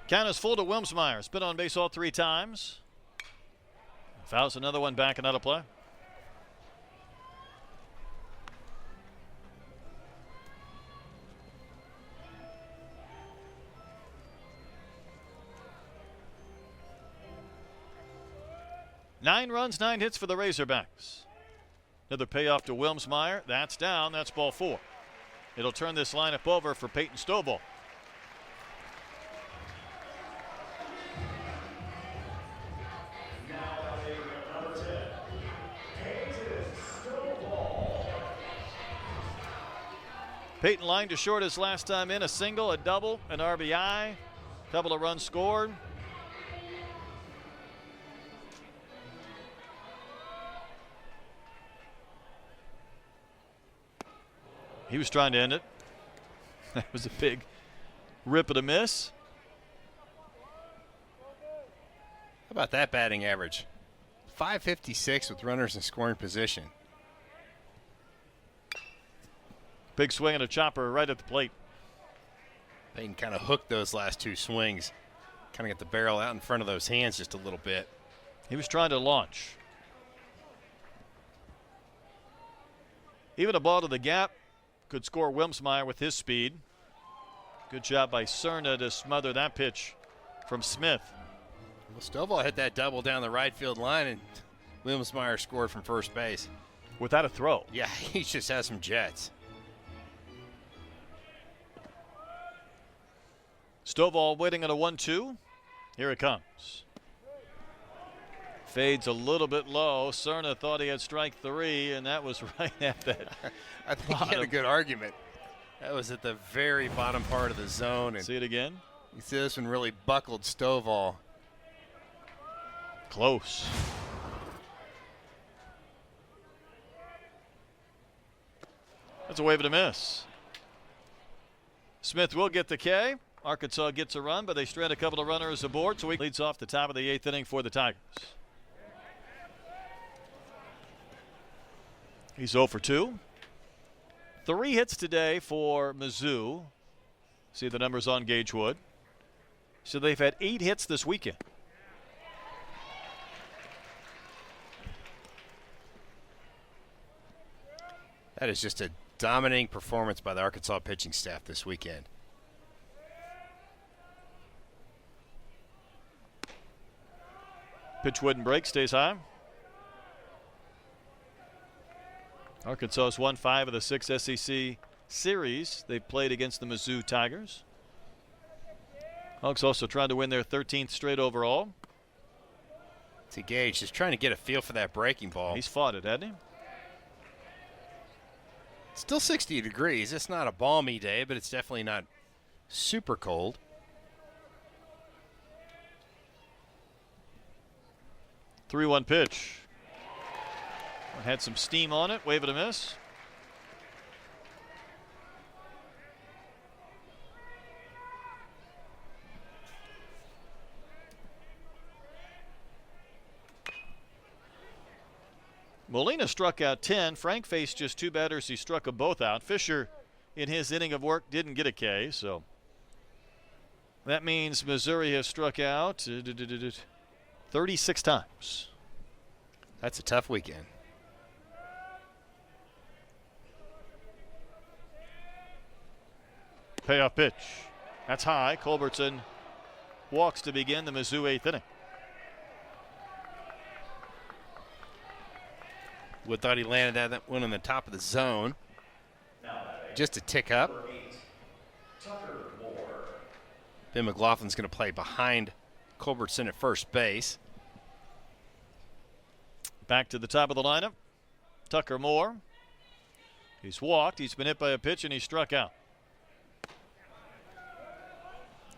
Count is full to Wilmsmeyer. It's been on base all 3 times. Fouls another one back and out of play. 9 runs, 9 hits for the Razorbacks. Another payoff to Wilmsmeyer. That's down. That's ball 4. It'll turn this lineup over for Peyton Stovall. Peyton lined to short his last time in, a single, a double, an RBI, couple of runs scored. He was trying to end it. That was a big rip and a miss. How about that batting average? .556 with runners in scoring position. Big swing and a chopper right at the plate. Peyton kind of hooked those last 2 swings. Kind of get the barrel out in front of those hands just a little bit. He was trying to launch. Even a ball to the gap could score Wilmsmeyer with his speed. Good job by Cerna to smother that pitch from Smith. Well, Stovall hit that double down the right field line, and Wilmsmeyer scored from first base. Without a throw. Yeah, he just has some jets. Stovall waiting at a 1-2. Here it comes. Fades a little bit low. Cerna thought he had strike 3, and that was right at that. I think he had a good argument. That was at the very bottom part of the zone. And see it again? You see this one really buckled Stovall. Close. That's a wave and a miss. Smith will get the K. Arkansas gets a run, but they strand a couple of runners aboard, so he leads off the top of the 8th inning for the Tigers. He's 0 for 2. 3 hits today for Mizzou. See the numbers on Gagewood. So they've had 8 hits this weekend. That is just a dominating performance by the Arkansas pitching staff this weekend. Pitch wouldn't break, stays high. Arkansas has won 5 of the 6 SEC series they've played against the Mizzou Tigers. Hawks also trying to win their 13th straight overall. See Gage just trying to get a feel for that breaking ball. He's fought it, hasn't he? Still 60 degrees. It's not a balmy day, but it's definitely not super cold. Three-one pitch. Had some steam on it. Wave and a miss. Molina struck out 10. Frank faced just 2 batters. He struck them both out. Fisher, in his inning of work, didn't get a K. So that means Missouri has struck out 36 times. That's a tough weekend. Payoff pitch. That's high. Culbertson walks to begin the Mizzou 8th inning. Wood thought he landed that one on the top of the zone. Just a tick up. Ben McLaughlin's going to play behind Culbertson at first base. Back to the top of the lineup. Tucker Moore. He's walked. He's been hit by a pitch and he struck out.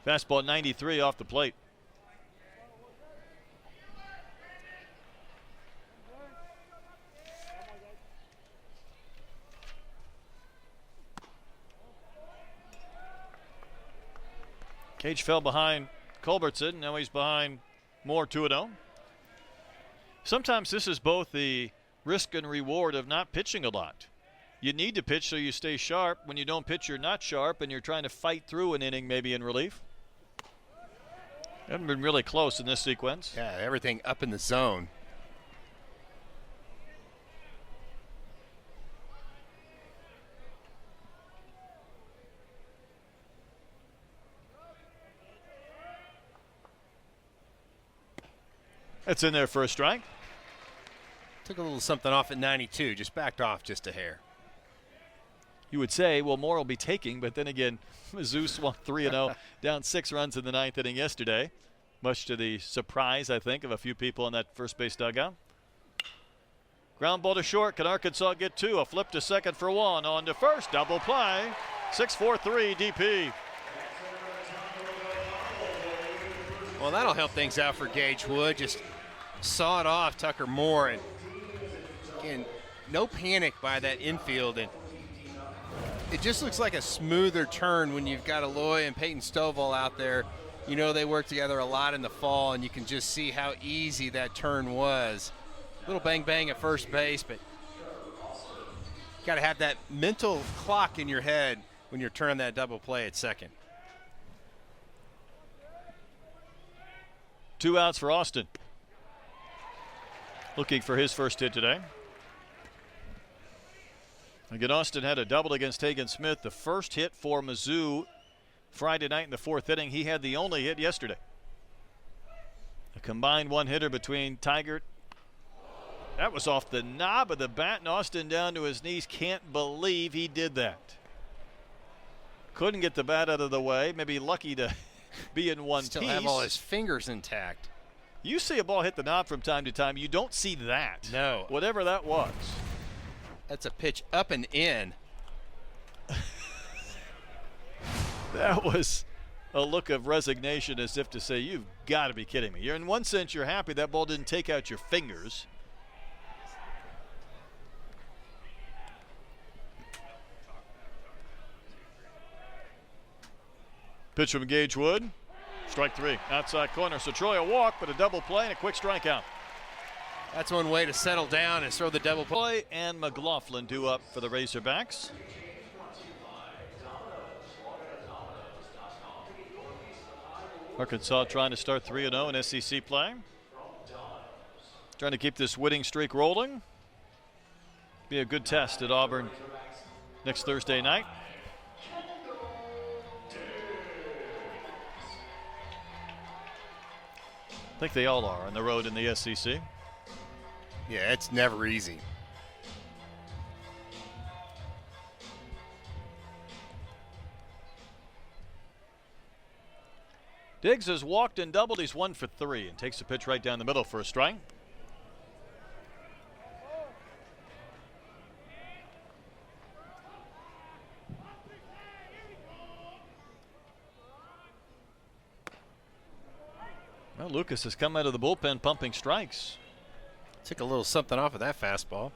Fastball 93 off the plate. Cage fell behind Culbertson. Now he's behind Moore 2-0. Sometimes this is both the risk and reward of not pitching a lot. You need to pitch so you stay sharp. When you don't pitch, you're not sharp, and you're trying to fight through an inning maybe in relief. Haven't been really close in this sequence. Yeah, everything up in the zone. It's in there for a strike. Took a little something off at 92, just backed off just a hair. You would say, well, more will be taking, but then again, Mizzou swung 3-0, down 6 runs in the 9th inning yesterday, much to the surprise, I think, of a few people in that first base dugout. Ground ball to short. Can Arkansas get 2? A flip to second for 1. On to first. Double play. 6-4-3 DP. Well, that'll help things out for Gage Wood. Just saw it off Tucker Moore. And again, no panic by that infield. And it just looks like a smoother turn when you've got Aloy and Peyton Stovall out there. You know they work together a lot in the fall, and you can just see how easy that turn was. Little bang-bang at first base, but got to have that mental clock in your head when you're turning that double play at second. 2 outs for Austin. Looking for his first hit today. Again, Austin had a double against Hagen Smith. The first hit for Mizzou Friday night in the 4th inning. He had the only hit yesterday. A combined one-hitter between Tigert. That was off the knob of the bat, and Austin down to his knees. Can't believe he did that. Couldn't get the bat out of the way. Maybe lucky to be in one Still piece. have all his fingers intact. You see a ball hit the knob from time to time. You don't see that. No. Whatever that was. That's a pitch up and in. That was a look of resignation, as if to say, you've got to be kidding me. You're, in one sense, you're happy that ball didn't take out your fingers. Pitch from Gage Wood. Strike 3. Outside corner. So Troy a walk, but a double play and a quick strikeout. That's one way to settle down and throw the double play. And McLaughlin due up for the Razorbacks. Arkansas trying to start 3-0 in SEC play. Trying to keep this winning streak rolling. Be a good test at Auburn next Thursday night. I think they all are on the road in the SEC. Yeah, it's never easy. Diggs has walked and doubled. He's 1 for 3 and takes the pitch right down the middle for a strike. Well, Lucas has come out of the bullpen pumping strikes. Took a little something off of that fastball.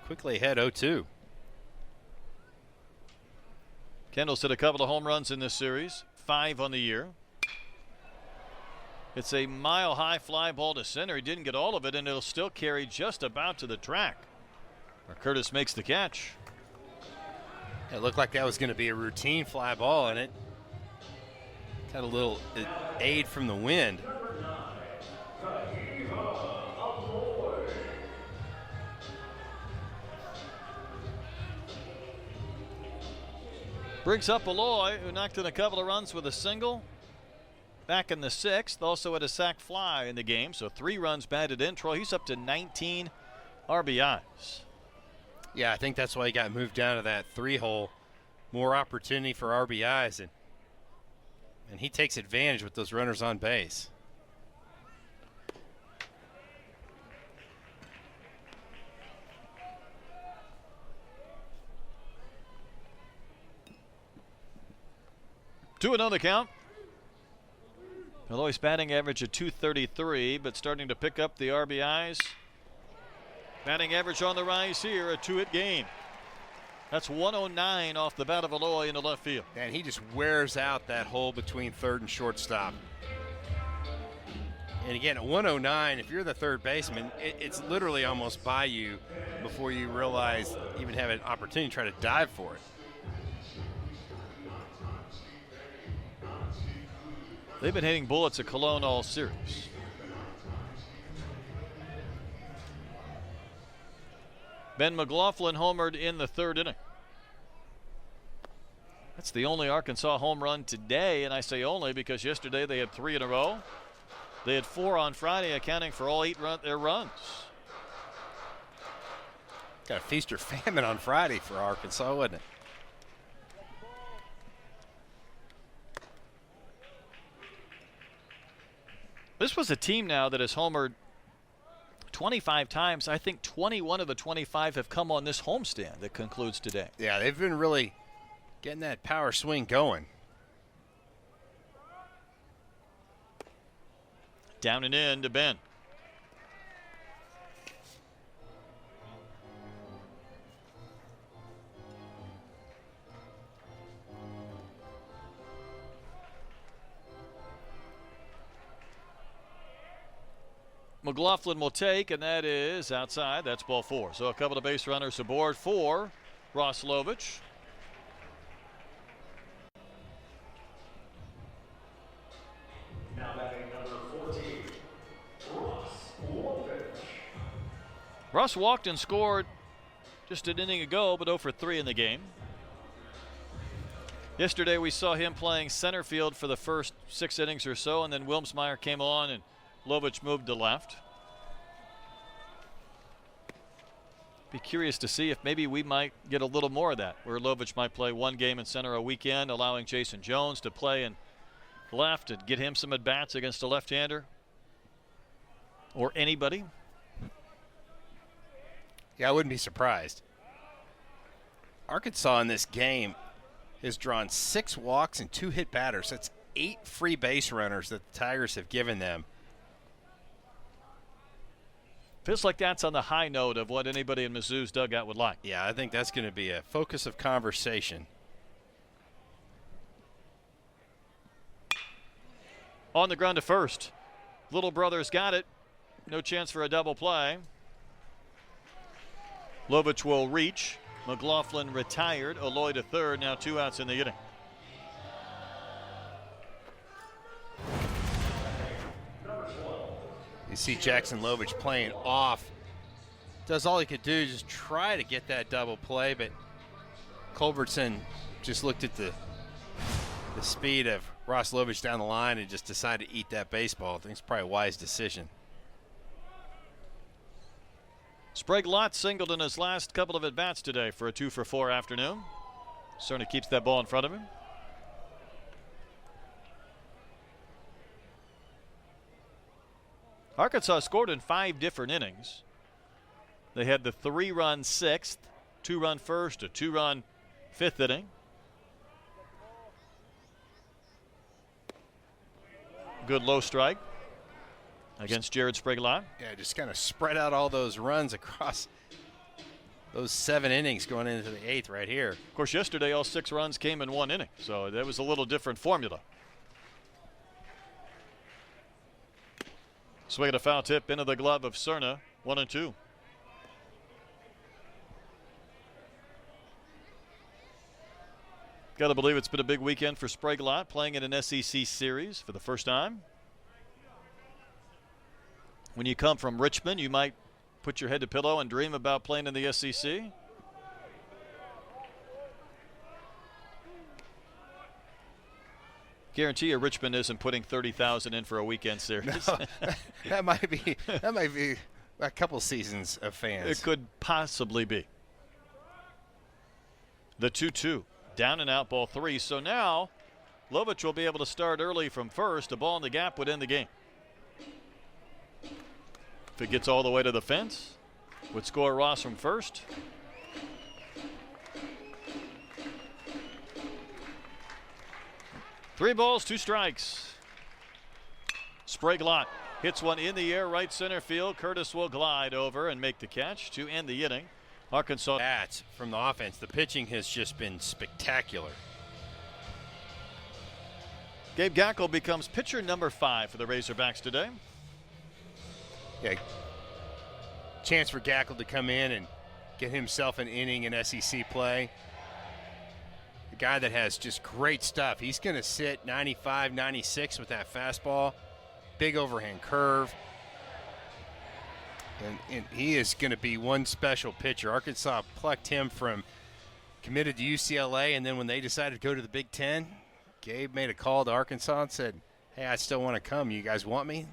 Quickly ahead 0-2. Kendall's hit a couple of home runs in this series, 5 on the year. It's a mile-high fly ball to center. He didn't get all of it, and it'll still carry just about to the track. Curtis makes the catch. It looked like that was going to be a routine fly ball, and it got a little aid from the wind. Brings up Aloy, who knocked in a couple of runs with a single. Back in the 6th, also had a sac fly in the game, so 3 runs batted in. Troy, he's up to 19 RBIs. Yeah, I think that's why he got moved down to that 3-hole. More opportunity for RBIs, and he takes advantage with those runners on base. Two and on the count. Aloy's batting average at .233, but starting to pick up the RBIs. Batting average on the rise here, a 2-hit game. That's 109 off the bat of Aloy in the left field. And he just wears out that hole between third and shortstop. And again, at 109, if you're the third baseman, it's literally almost by you before you realize, even have an opportunity to try to dive for it. They've been hitting bullets at Cologne all series. Ben McLaughlin homered in the 3rd inning. That's the only Arkansas home run today, and I say only because yesterday they had 3 in a row. They had 4 on Friday, accounting for all 8 their runs. Got a feast or famine on Friday for Arkansas, wasn't it? This was a team now that has homered 25 times. I think 21 of the 25 have come on this homestand that concludes today. Yeah, they've been really getting that power swing going. Down and in to Ben. McLaughlin will take, and that is outside. That's ball 4. So a couple of base runners aboard for Ross Lovich. Now batting number 14, Ross Lovich. Russ walked and scored just an inning ago, but 0 for 3 in the game. Yesterday we saw him playing center field for the first 6 innings or so, and then Wilmsmeyer came on and Lovich moved to left. Be curious to see if maybe we might get a little more of that, where Lovich might play 1 game in center a weekend, allowing Jason Jones to play in left and get him some at-bats against a left-hander or anybody. Yeah, I wouldn't be surprised. Arkansas in this game has drawn 6 walks and 2 hit batters. That's 8 free base runners that the Tigers have given them. Feels like that's on the high note of what anybody in Mizzou's dugout would like. Yeah, I think that's going to be a focus of conversation. On the ground to first. Little brother's got it. No chance for a double play. Lovich will reach. McLaughlin retired. Aloy to third. Now 2 outs in the inning. You see Jackson Lovich playing off. Does all he could do, just try to get that double play, but Culbertson just looked at the speed of Ross Lovich down the line and just decided to eat that baseball. I think it's probably a wise decision. Sprague Lott singled in his last couple of at-bats today for a 2 for 4 afternoon. Certainly keeps that ball in front of him. Arkansas scored in 5 different innings. They had the 3-run 6th, 2-run first, a 2-run 5th inning. Good low strike against Jared Sprague-Lott. Yeah, just kind of spread out all those runs across those 7 innings going into the 8th right here. Of course, yesterday all 6 runs came in 1 inning, so that was a little different formula. Swing and a foul tip into the glove of Cerna, 1-2. Got to believe it's been a big weekend for Sprague-Lott, playing in an SEC series for the first time. When you come from Richmond, you might put your head to pillow and dream about playing in the SEC. Guarantee you Richmond isn't putting 30,000 in for a weekend series. No, that might be a couple seasons of fans. It could possibly be. The 2-2, down and out, ball 3. So now Lovich will be able to start early from first. A ball in the gap would end the game. If it gets all the way to the fence, would score Ross from first. Three balls, 2 strikes. Sprague-Lott hits one in the air, right center field. Curtis will glide over and make the catch to end the inning. Arkansas. At from the offense, the pitching has just been spectacular. Gabe Gackel becomes pitcher number 5 for the Razorbacks today. Yeah, chance for Gackel to come in and get himself an inning in SEC play. A guy that has just great stuff. He's going to sit 95, 96 with that fastball. Big overhand curve. And he is going to be one special pitcher. Arkansas plucked him from committed to UCLA, and then when they decided to go to the Big Ten, Gabe made a call to Arkansas and said, hey, I still want to come. You guys want me?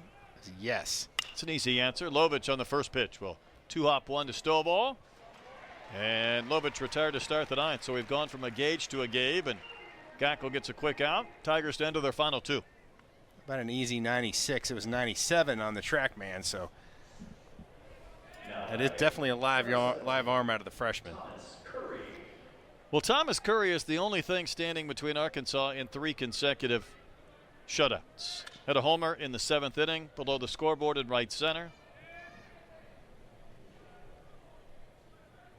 Yes. It's an easy answer. Lovich on the first pitch will 2-hop one to Stovall. And Lovich retired to start the ninth. So we've gone from a Gage to a Gabe, and Gackle gets a quick out. Tigers to enter their final two. About an easy 96. It was 97 on the TrackMan, so that is definitely a live arm out of the freshman. Well, Thomas Curry is the only thing standing between Arkansas and 3 consecutive shutouts. Had a homer in the 7th inning below the scoreboard in right center.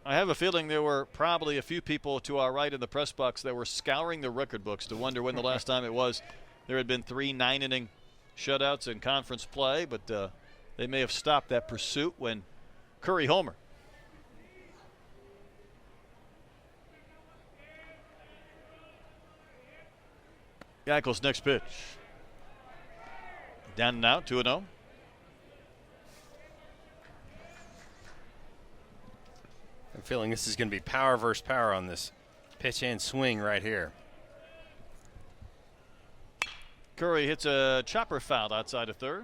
I have a feeling there were probably a few people to our right in the press box that were scouring the record books to wonder when the last time it was there had been 3 9-inning shutouts in conference play, but they may have stopped that pursuit when Curry homer. Gackle's next pitch. Down and out, 2-0. I'm feeling this is going to be power versus power on this pitch and swing right here. Curry hits a chopper foul outside of third.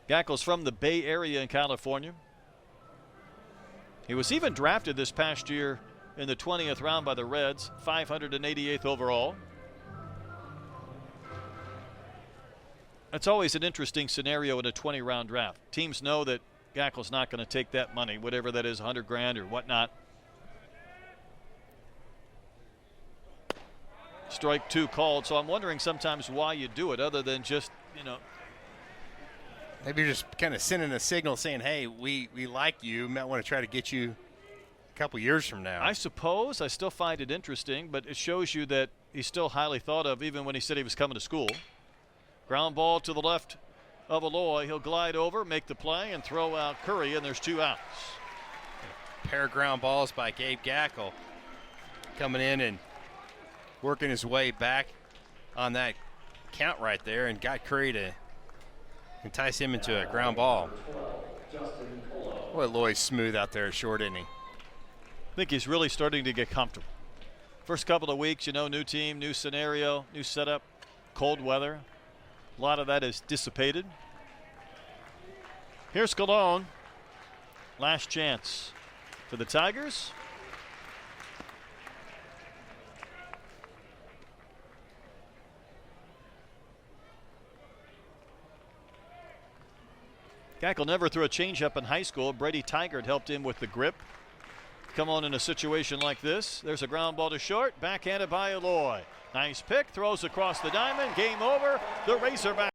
Gackle's from the Bay Area in California. He was even drafted this past year in the 20th round by the Reds, 588th overall. That's always an interesting scenario in a 20-round draft. Teams know that Gackle's not going to take that money, whatever that is, 100 grand or whatnot. Strike 2 called, so I'm wondering sometimes why you do it other than just, Maybe you're just kind of sending a signal saying, hey, we like you. Might want to try to get you a couple years from now. I suppose. I still find it interesting, but it shows you that he's still highly thought of even when he said he was coming to school. Ground ball to the left of Aloy. He'll glide over, make the play, and throw out Curry, and there's 2 outs. Pair of ground balls by Gabe Gackle coming in and working his way back on that count right there and got Curry to entice him into a ground ball. Boy, Aloy's smooth out there at short, isn't he? I think he's really starting to get comfortable. First couple of weeks, new team, new scenario, new setup, cold weather. A lot of that is dissipated. Here's Colon. Last chance for the Tigers. Gackle never threw a changeup in high school. Brady Tigard helped him with the grip. Come on in a situation like this. There's a ground ball to short. Backhanded by Aloy. Nice pick. Throws across the diamond. Game over. The Razorback.